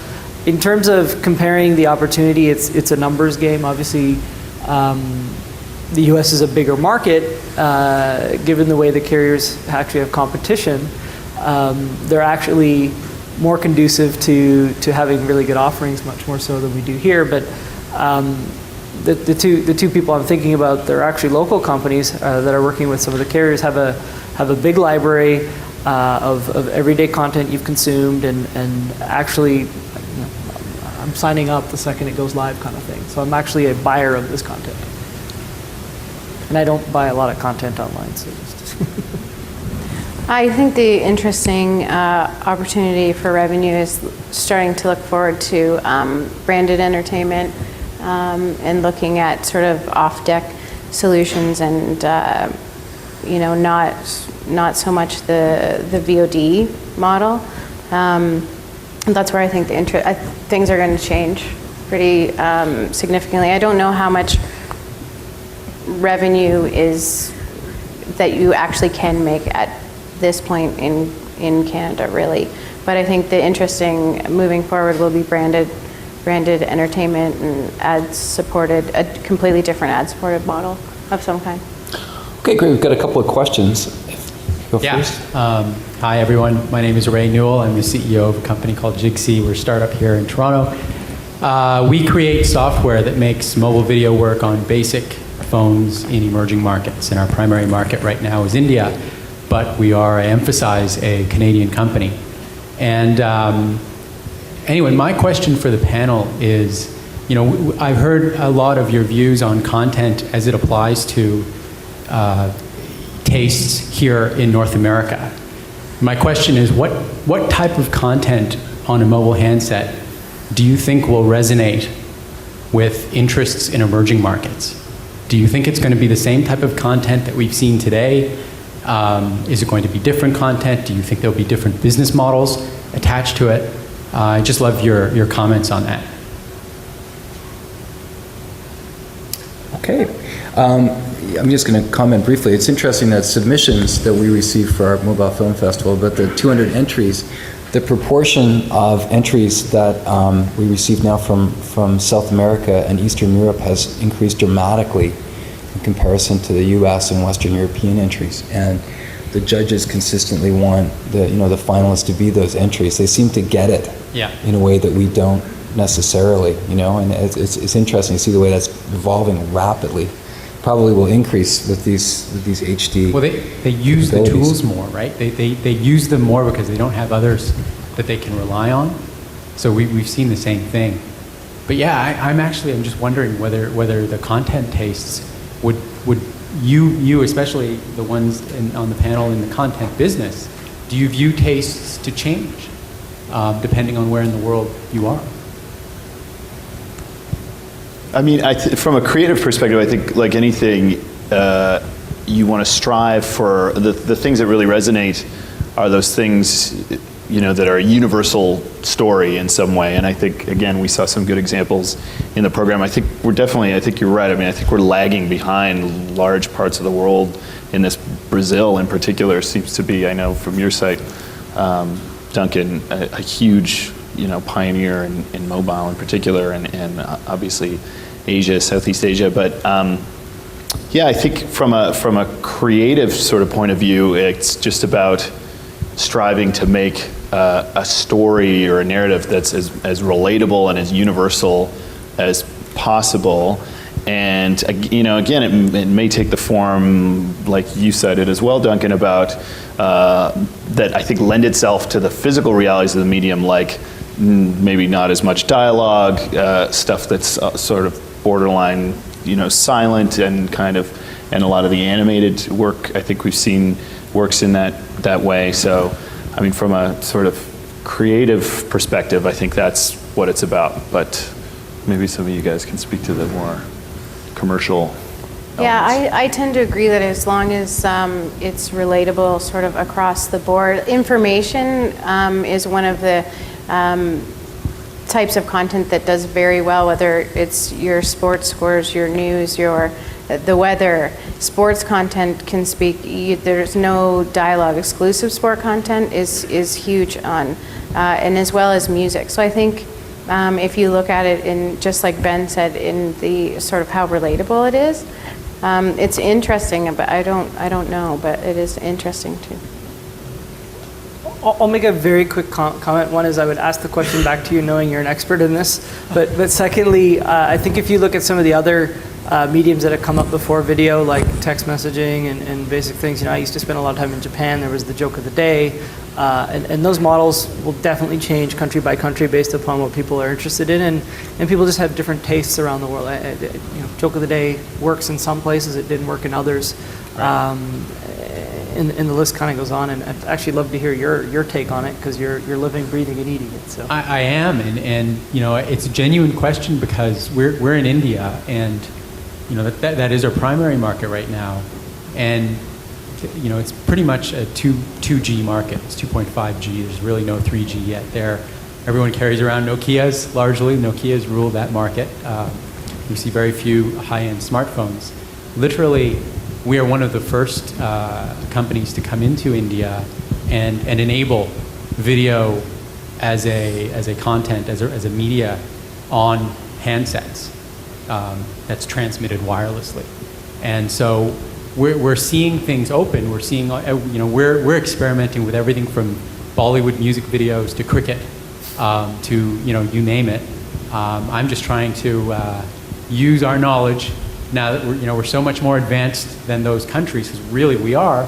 In terms of comparing the opportunity, it's a numbers game. Obviously, the U.S. is a bigger market, given the way the carriers actually have competition. They're actually more conducive to having really good offerings, much more so than we do here. But the two people I'm thinking about, they're actually local companies that are working with some of the carriers, have a big library of everyday content you've consumed, and actually, I'm signing up the second it goes live, kind of thing. So I'm actually a buyer of this content, and I don't buy a lot of content online. So I think the interesting opportunity for revenue is starting to look forward to branded entertainment and looking at sort of off-deck solutions, and not so much the VOD model. That's where I think things are going to change pretty significantly. I don't know how much revenue is that you actually can make at this point in Canada, really. But I think the interesting moving forward will be branded entertainment and ad-supported, a completely different ad-supported model of some kind. Okay, great. We've got a couple of questions. Go first. Hi, everyone. My name is Ray Newell. I'm the CEO of a company called Jigsaw. We're a startup here in Toronto. We create software that makes mobile video work on basic phones in emerging markets. And our primary market right now is India, but we are, I emphasize, a Canadian company. And anyway, my question for the panel is, I've heard a lot of your views on content as it applies to tastes here in North America. My question is, what type of content on a mobile handset do you think will resonate with interests in emerging markets? Do you think it's going to be the same type of content that we've seen today? Is it going to be different content? Do you think there'll be different business models attached to it? I'd just love your comments on that. Okay. I'm just going to comment briefly. It's interesting that submissions that we received for our Mobile Film Festival, but the 200 entries, the proportion of entries that we receive now from South America and Eastern Europe has increased dramatically in comparison to the US and Western European entries. And the judges consistently want the finalists to be those entries. They seem to get it in a way that we don't necessarily, and it's interesting to see the way that's evolving rapidly. Probably will increase with these HD. Well, they use the tools more, right? They use them more because they don't have others that they can rely on. So we've seen the same thing. But yeah, I'm just wondering whether the content tastes would you especially the ones on the panel in the content business, do you view tastes to change depending on where in the world you are? I mean, from a creative perspective, I think like anything, you want to strive for the things that really resonate are those things, that are a universal story in some way. And I think, again, we saw some good examples in the program. I think you're right. I mean, I think we're lagging behind large parts of the world in this. Brazil in particular seems to be, I know from your site, Duncan, a huge, pioneer in mobile in particular, and obviously Asia, Southeast Asia. But yeah, I think from a creative sort of point of view, it's just about striving to make a story or a narrative that's as relatable and as universal as possible. And again, it may take the form, like you said it as well, Duncan, about that I think lend itself to the physical realities of the medium, like maybe not as much dialogue, stuff that's sort of borderline, silent, and and a lot of the animated work I think we've seen works in that way. So, I mean, from a sort of creative perspective, I think that's what it's about. But maybe some of you guys can speak to the more commercial elements. Yeah, I tend to agree that as long as it's relatable sort of across the board. Information is one of the types of content that does very well, whether it's your sports scores, your news, the weather. Sports content can speak, there's no dialogue. Exclusive sport content is huge on, and as well as music. So I think if you look at it in, just like Ben said, in the sort of how relatable it is, it's interesting, but I don't know, but it is interesting too. I'll make a very quick comment. One is I would ask the question back to you knowing you're an expert in this. But secondly, I think if you look at some of the other mediums that have come up before video, like text messaging and basic things, I used to spend a lot of time in Japan. There was the joke of the day. And those models will definitely change country by country based upon what people are interested in. And people just have different tastes around the world. Joke of the day works in some places. It didn't work in others. Right. And the list kind of goes on, and I'd actually love to hear your take on it, because you're living, breathing, and eating it. So I am, and it's a genuine question, because we're in India, and that is our primary market right now, and it's pretty much a 2G market. It's 2.5G. There's really no 3G yet there. Everyone carries around Nokias largely. Nokias rule that market. We see very few high-end smartphones. Literally, we are one of the first companies to come into India and enable video as a content, as a media on handsets that's transmitted wirelessly. And so we're seeing things open. We're seeing, we're experimenting with everything from Bollywood music videos to cricket to, you name it. I'm just trying to use our knowledge now that we're so much more advanced than those countries, because really we are.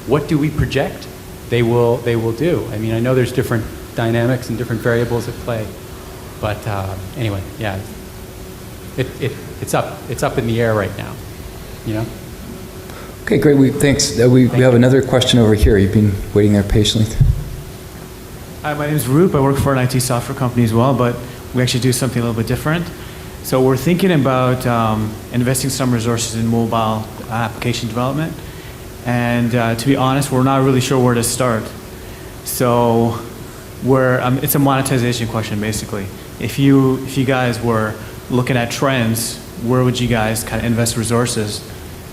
What do we project they will do? I mean, I know there's different dynamics and different variables at play, but anyway, yeah, it's up in the air right now, Okay, great. Thanks. We have another question over here. You've been waiting there patiently. Hi, my name is Roop. I work for an IT software company as well, but we actually do something a little bit different. So we're thinking about investing some resources in mobile application development, and to be honest, we're not really sure where to start. So it's a monetization question, basically. If you guys were looking at trends, where would you guys kind of invest resources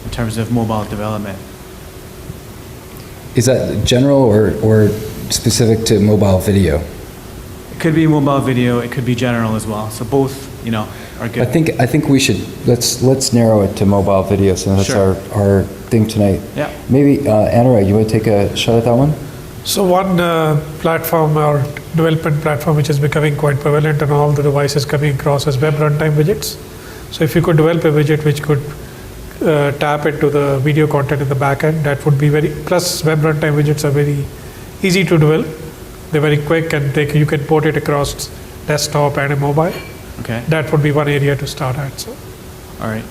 in terms of mobile development? Is that general or specific to mobile video? It could be mobile video. It could be general as well. So both, are good. I think we should let's narrow it to mobile video, so that's Sure. our thing tonight. Yeah. Maybe Anurag, you want to take a shot at that one? So one platform or development platform which is becoming quite prevalent on all the devices coming across is web runtime widgets. So if you could develop a widget which could tap into the video content in the back end, that would be plus web runtime widgets are very easy to develop. They're very quick, and you can port it across desktop and a mobile. Okay. That would be one area to start at. So. All right.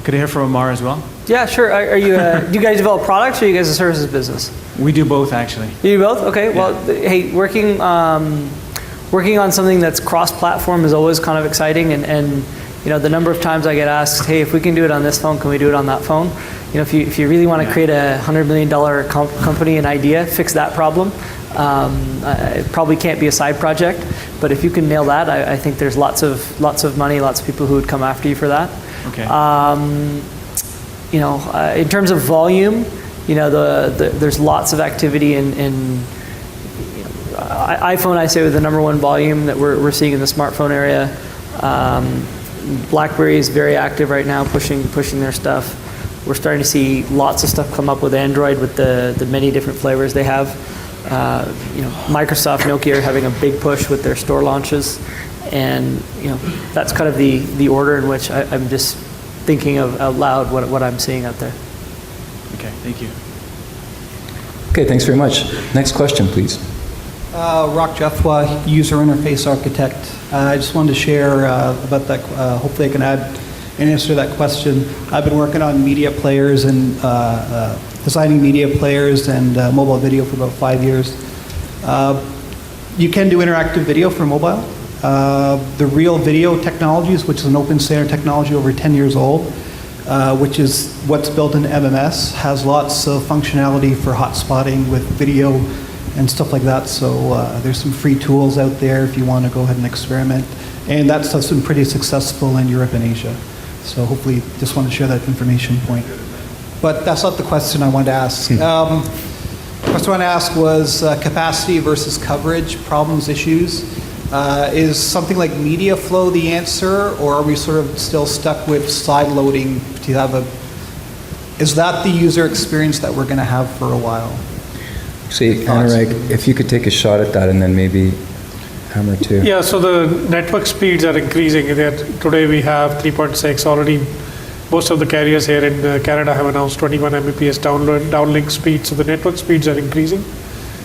Could I hear from Amar as well? Yeah, sure. Are you? Do you guys develop products, or are you guys a services business? We do both, actually. You do both? Okay. Yeah. Well, hey, working on something that's cross-platform is always kind of exciting, and you know, the number of times I get asked, hey, if we can do it on this phone, can we do it on that phone? You know, if you really want to create a $100 million company, an idea, fix that problem. It probably can't be a side project, but if you can nail that, I think there's lots of money, lots of people who would come after you for that. Okay. You know, in terms of volume, you know, there's lots of activity in you know, iPhone. I say with the #1 volume that we're seeing in the smartphone area. BlackBerry is very active right now, pushing their stuff. We're starting to see lots of stuff come up with Android with the many different flavors they have. You know, Microsoft, Nokia are having a big push with their store launches, and you know, that's kind of the order in which I'm just thinking of out loud what I'm seeing out there. Okay, thank you. Okay, thanks very much. Next question, please. Rock Jethwa, user interface architect. I just wanted to share about that. Hopefully I can add an answer to that question. I've been working on media players and designing media players and mobile video for about 5 years. You can do interactive video for mobile. The Real Video Technologies, which is an open standard technology over 10 years old, which is what's built into MMS, has lots of functionality for hotspotting with video and stuff like that. So there's some free tools out there if you want to go ahead and experiment. And that stuff's been pretty successful in Europe and Asia. So hopefully, just want to share that information point. But that's not the question I wanted to ask. The question I wanted to ask was capacity versus coverage, problems, issues. Is something like media flow the answer, or are we sort of still stuck with side loading to have is that the user experience that we're going to have for a while? See, Anurag, if you could take a shot at that and then maybe Hammer too. Yeah, so the network speeds are increasing. Today we have 3.6 already. Most of the carriers here in Canada have announced 21 Mbps downlink speed, so the network speeds are increasing.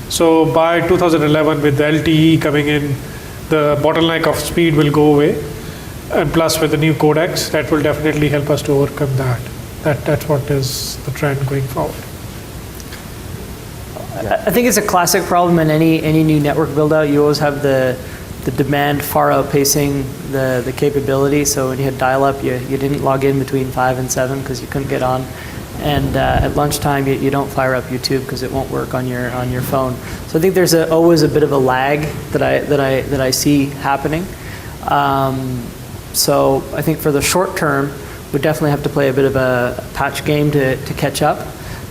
So by 2011, with the LTE coming in, the bottleneck of speed will go away, and plus with the new codecs, that will definitely help us to overcome that. That's what is the trend going forward. I think it's a classic problem in any new network build out. You always have the demand far outpacing the capability. So when you had dial up, you didn't log in between 5 and 7 because you couldn't get on. And at lunchtime, you don't fire up YouTube because it won't work on your phone. So I think there's always a bit of a lag that I see happening. So I think for the short term, we definitely have to play a bit of a patch game to catch up.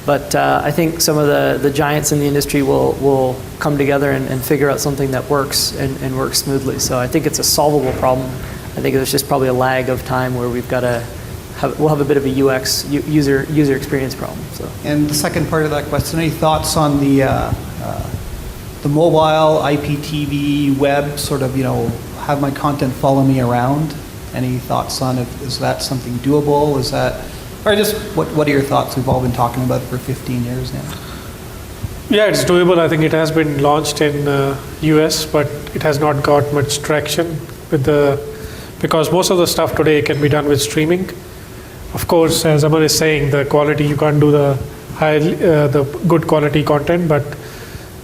But I think some of the giants in the industry will come together and figure out something that works and works smoothly. So I think it's a solvable problem. I think there's just probably a lag of time where we'll have a bit of a UX user experience problem. So. And the second part of that question, any thoughts on the mobile IPTV web sort of, have my content follow me around? Any thoughts on it? Is that something doable? Is that, or just what are your thoughts? We've all been talking about it for 15 years now. Yeah, it's doable. I think it has been launched in US, but it has not got much traction because most of the stuff today can be done with streaming. Of course, as Amar is saying, the quality, you can't do the good quality content, but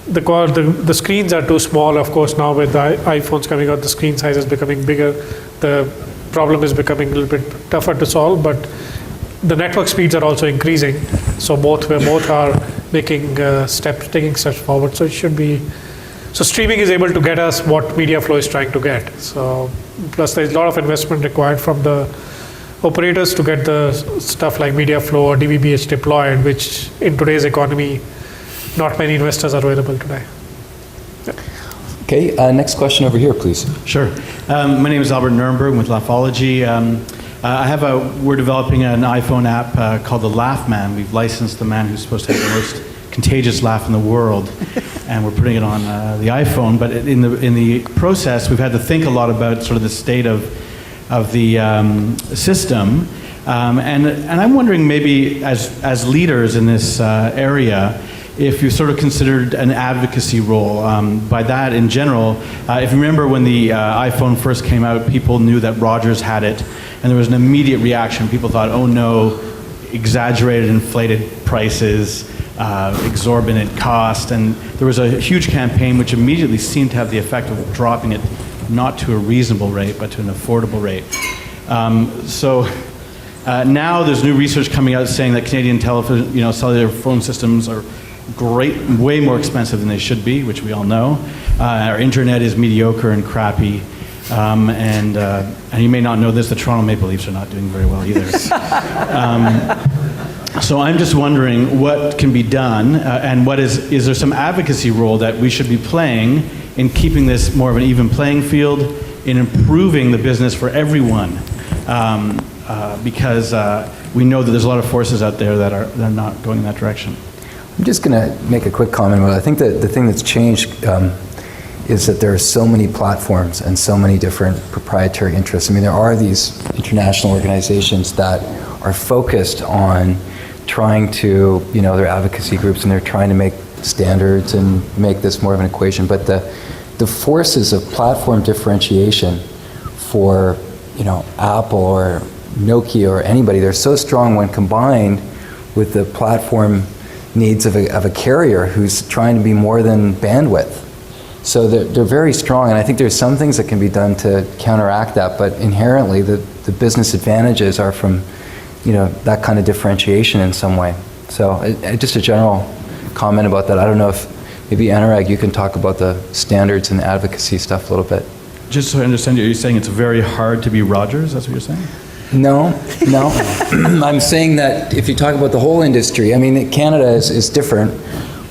the screens are too small. Of course, now with the iPhones coming out, the screen size is becoming bigger. The problem is becoming a little bit tougher to solve, but the network speeds are also increasing. So both are making taking steps forward. So it should be. So streaming is able to get us what MediaFlow is trying to get. So plus there's a lot of investment required from the operators to get the stuff like MediaFlow or DVB-H deployed, which in today's economy, not many investors are available today. Yeah. Okay, next question over here, please. Sure. My name is Albert Nurnberg with Laughology. We're developing an iPhone app called the Laugh Man. We've licensed the man who's supposed to have the most contagious laugh in the world, and we're putting it on the iPhone. But in the process, we've had to think a lot about sort of the state of the system, and I'm wondering maybe as leaders in this area, if you sort of considered an advocacy role. By that, in general, if you remember when the iPhone first came out, people knew that Rogers had it, and there was an immediate reaction. People thought, oh no, exaggerated, inflated prices, exorbitant cost, and there was a huge campaign which immediately seemed to have the effect of dropping it not to a reasonable rate, but to an affordable rate. Now there's new research coming out saying that Canadian cellular phone systems are way more expensive than they should be, which we all know. Our internet is mediocre and crappy. And you may not know this, the Toronto Maple Leafs are not doing very well either. So I'm just wondering what can be done, and is there some advocacy role that we should be playing in keeping this more of an even playing field, in improving the business for everyone? Because we know that there's a lot of forces out there that are not going in that direction. I'm just going to make a quick comment about it. I think that the thing that's changed is that there are so many platforms and so many different proprietary interests. I mean, there are these international organizations that are focused on trying to, their advocacy groups, and they're trying to make standards and make this more of an equation. But the forces of platform differentiation for, Apple or Nokia or anybody, they're so strong when combined with the platform needs of a carrier who's trying to be more than bandwidth. So they're very strong, and I think there's some things that can be done to counteract that, but inherently the business advantages are from, that kind of differentiation in some way. So just a general comment about that. I don't know if maybe Anurag, you can talk about the standards and advocacy stuff a little bit. Just so I understand, you're saying it's very hard to be Rogers, that's what you're saying? No. I'm saying that if you talk about the whole industry, I mean, Canada is different,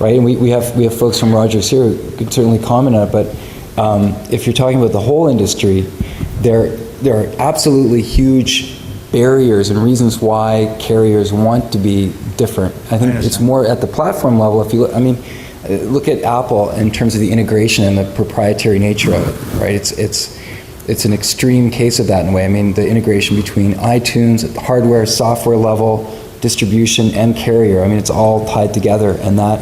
right? And we have folks from Rogers here who could certainly comment on it, but if you're talking about the whole industry, there are absolutely huge barriers and reasons why carriers want to be different. I think it's more at the platform level. If you look at Apple in terms of the integration and the proprietary nature of it, right? It's an extreme case of that in a way. I mean, the integration between iTunes at the hardware, software level, distribution, and carrier. I mean, it's all tied together, and that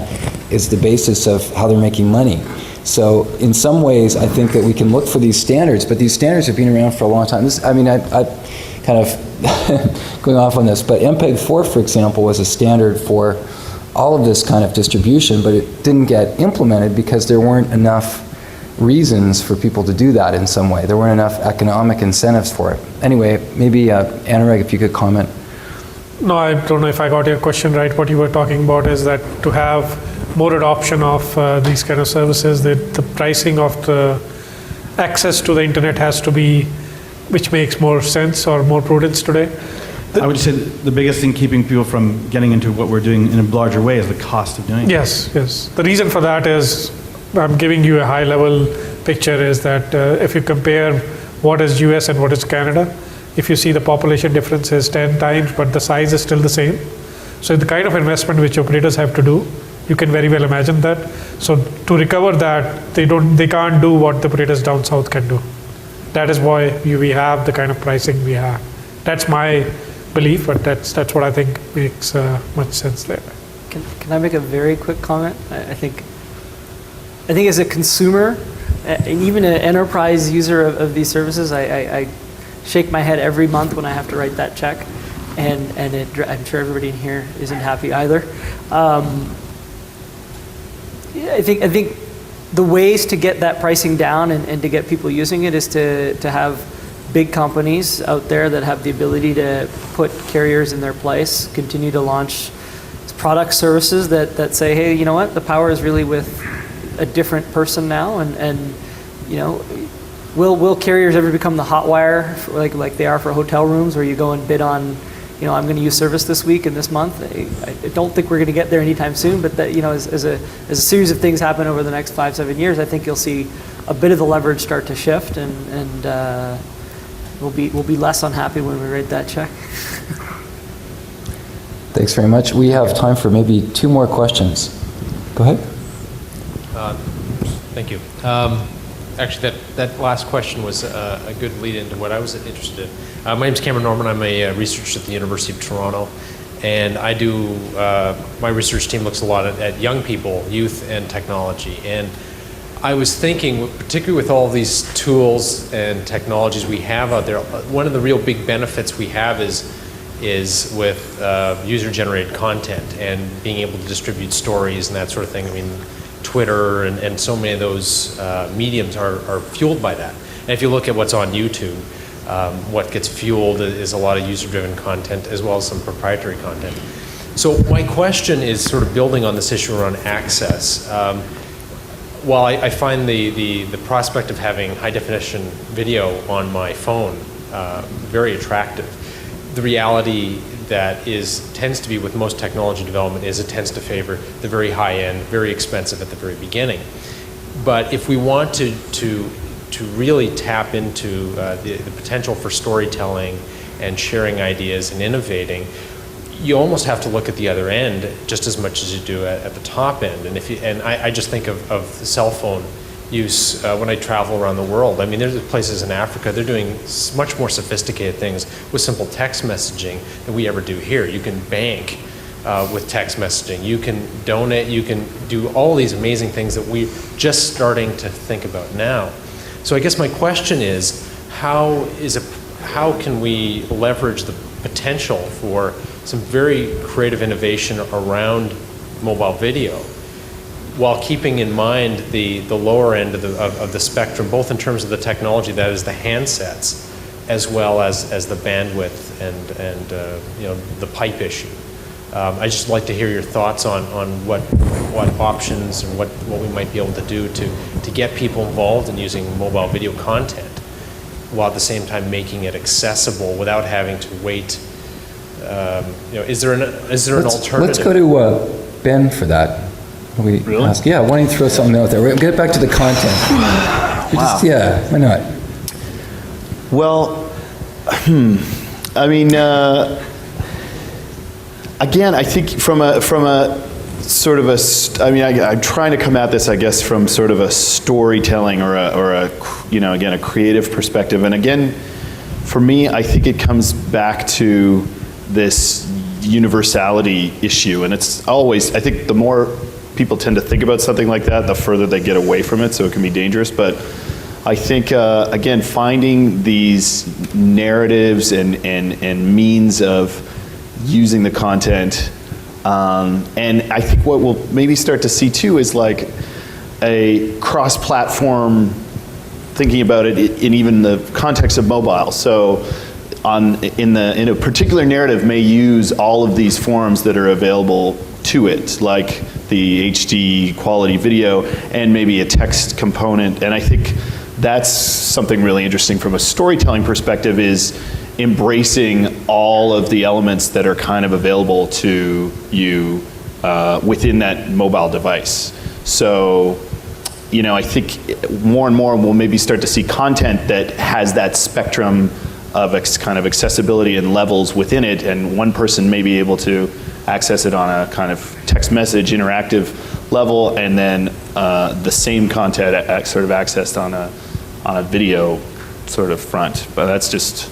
is the basis of how they're making money. So in some ways, I think that we can look for these standards, but these standards have been around for a long time. I kind of going off on this, but MPEG-4, for example, was a standard for all of this kind of distribution, but it didn't get implemented because there weren't enough reasons for people to do that in some way. There weren't enough economic incentives for it. Anyway, maybe Anurag, if you could comment. No, I don't know if I got your question right. What you were talking about is that to have more adoption of these kind of services, that the pricing of the access to the internet has to be, which makes more sense or more prudence today. I would say the biggest thing keeping people from getting into what we're doing in a larger way is the cost of doing it. Yes. The reason for that is, I'm giving you a high-level picture, is that if you compare what is US and what is Canada, if you see the population difference is 10 times, but the size is still the same. So the kind of investment which operators have to do, you can very well imagine that. So to recover that, they can't do what the operators down south can do. That is why we have the kind of pricing we have. That's my belief, but that's what I think makes much sense there. Can I make a very quick comment? I think as a consumer, and even an enterprise user of these services, I shake my head every month when I have to write that check, and I'm sure everybody in here isn't happy either. I think the ways to get that pricing down and to get people using it is to have big companies out there that have the ability to put carriers in their place, continue to launch product services that say, hey, you know what, the power is really with a different person now, and will carriers ever become the hot wire like they are for hotel rooms, where you go and bid on, I'm going to use service this week and this month? I don't think we're going to get there anytime soon, but that, as a series of things happen over the next 5-7 years, I think you'll see a bit of the leverage start to shift, and we'll be less unhappy when we write that check. Thanks very much. We have time for maybe 2 more questions. Go ahead. Thank you. Actually, that last question was a good lead into what I was interested in. My name is Cameron Norman. I'm a researcher at the University of Toronto, And I do, my research team looks a lot at young people, youth and technology. And I was thinking, particularly with all these tools and technologies we have out there, one of the real big benefits we have is with user-generated content and being able to distribute stories and that sort of thing. I mean, Twitter and so many of those mediums are fueled by that. And if you look at what's on YouTube, what gets fueled is a lot of user-driven content as well as some proprietary content. So my question is sort of building on this issue around access. While I find the prospect of having high-definition video on my phone very attractive, the reality that tends to be with most technology development is it tends to favor the very high-end, very expensive at the very beginning. But if we want to really tap into the potential for storytelling and sharing ideas and innovating, you almost have to look at the other end just as much as you do at the top end. And I just think of the cell phone use when I travel around the world. I mean, there's places in Africa, they're doing much more sophisticated things with simple text messaging than we ever do here. You can bank with text messaging. You can donate. You can do all these amazing things that we're just starting to think about now. So I guess my question is, how can we leverage the potential for some very creative innovation around mobile video, while keeping in mind the lower end of the spectrum, both in terms of the technology, that is the handsets, as well as the bandwidth and the pipe issue. I'd just like to hear your thoughts on what options and what we might be able to do to get people involved in using mobile video content, while at the same time making it accessible without having to wait. Is there an alternative? Let's go to Ben for that. We really? Ask, yeah, why don't you throw something out there? We're going to get back to the content. Wow. Yeah, why not? Well, I mean, again, I think from a sort of I'm trying to come at this, I guess, from sort of a storytelling or a again, a creative perspective. And again, for me, I think it comes back to this universality issue. And it's always, I think the more people tend to think about something like that, the further they get away from it, so it can be dangerous. But I think, again, finding these narratives and means of using the content, and I think what we'll maybe start to see too is like a cross-platform thinking about it in even the context of mobile. So in a particular narrative may use all of these forms that are available to it, like the HD quality video and maybe a text component. And I think that's something really interesting from a storytelling perspective, is embracing all of the elements that are kind of available to you within that mobile device. So, I think more and more we'll maybe start to see content that has that spectrum of kind of accessibility and levels within it, and one person may be able to access it on a kind of text message interactive level, and then the same content sort of accessed on a video sort of front. But that's just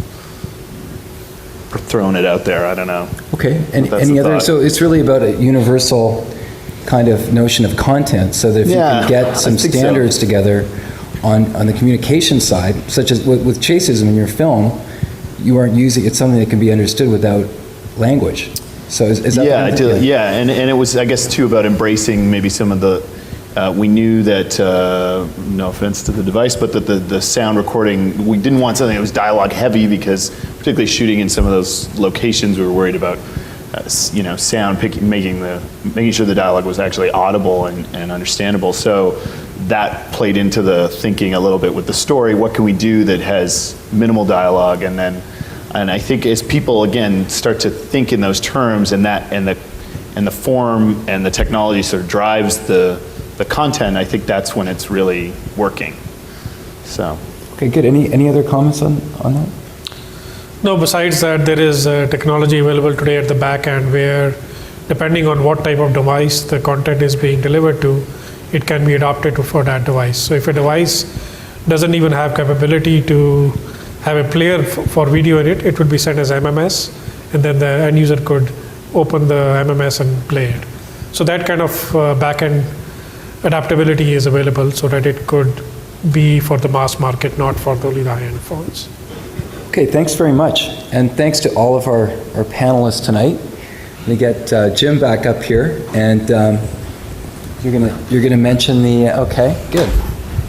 throwing it out there. I don't know. Okay. And any other? So it's really about a universal kind of notion of content, so that if you can get some standards together on the communication side, such as with Chaseism in your film, you aren't using it's something that can be understood without language. So is that? Yeah, and it was, I guess, too, about embracing maybe some of the. We knew that, no offense to the device, but that the sound recording, we didn't want something that was dialogue heavy, because particularly shooting in some of those locations, we were worried about, sound making sure the dialogue was actually audible and understandable. So that played into the thinking a little bit with the story. What can we do that has minimal dialogue? And I think as people again start to think in those terms, and the form and the technology sort of drives the content, I think that's when it's really working. So. Okay, good. Any other comments on that? No, besides that, there is technology available today at the back end where, depending on what type of device the content is being delivered to, it can be adapted for that device. So if a device doesn't even have capability to have a player for video in it, it would be sent as MMS, and then the end user could open the MMS and play it. So that kind of back-end adaptability is available so that it could be for the mass market, not for only the high-end phones. Okay, thanks very much. And thanks to all of our panelists tonight. We get Jim back up here, and you're gonna mention the, okay, good.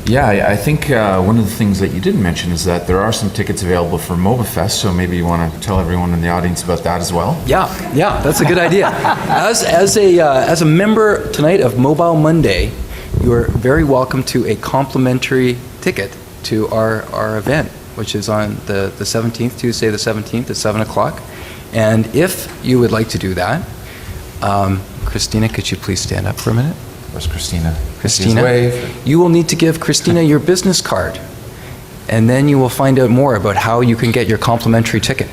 Yeah, I think one of the things that you didn't mention is that there are some tickets available for Mobifest, so maybe you want to tell everyone in the audience about that as well. Yeah, that's a good idea. As a member tonight of Mobile Monday, you are very welcome to a complimentary ticket to our event, which is on the 17th, Tuesday the 17th at 7 o'clock. And if you would like to do that, Christina, could you please stand up for a minute? Where's Christina? Christina, you will need to give Christina your business card, and then you will find out more about how you can get your complimentary ticket.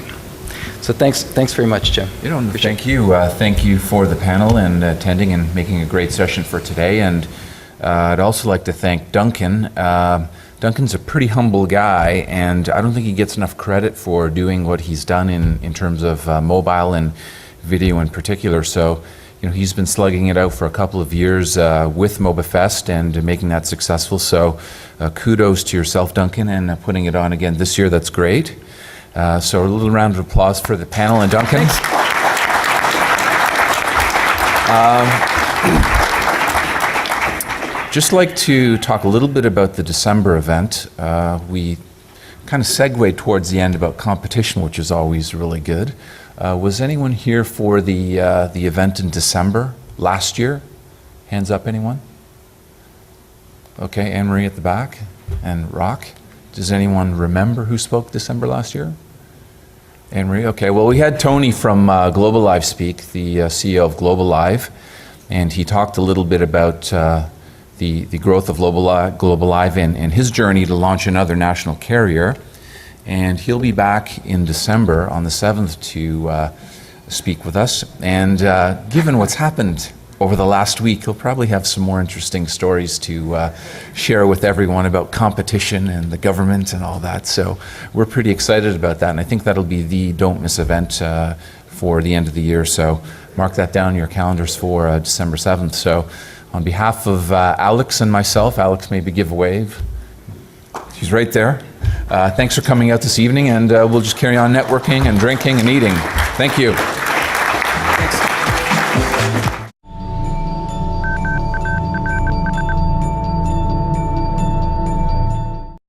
So thanks very much, Jim. Thank you. Thank you for the panel and attending and making a great session for today. And I'd also like to thank Duncan. Duncan's a pretty humble guy, and I don't think he gets enough credit for doing what he's done in terms of mobile and video in particular. So, he's been slugging it out for a couple of years with Mobifest and making that successful. So kudos to yourself, Duncan, and putting it on again this year. That's great. So a little round of applause for the panel and Duncan. Just like to talk a little bit about the December event. We kind of segued towards the end about competition, which is always really good. Was anyone here for the event in December last year? Hands up, anyone? Okay, Anne-Marie at the back and Rock. Does anyone remember who spoke December last year? Anne-Marie, okay. Well, we had Tony from Global Live speak, the CEO of Global Live, and he talked a little bit about the growth of Global Live and his journey to launch another national carrier. And he'll be back in December on the 7th to speak with us. And given what's happened over the last week, he'll probably have some more interesting stories to share with everyone about competition and the government and all that. So we're pretty excited about that. And I think that'll be the don't miss event for the end of the year. So mark that down in your calendars for December 7th. So on behalf of Alex and myself, Alex, maybe give a wave. She's right there. Thanks for coming out this evening, and we'll just carry on networking and drinking and eating. Thank you.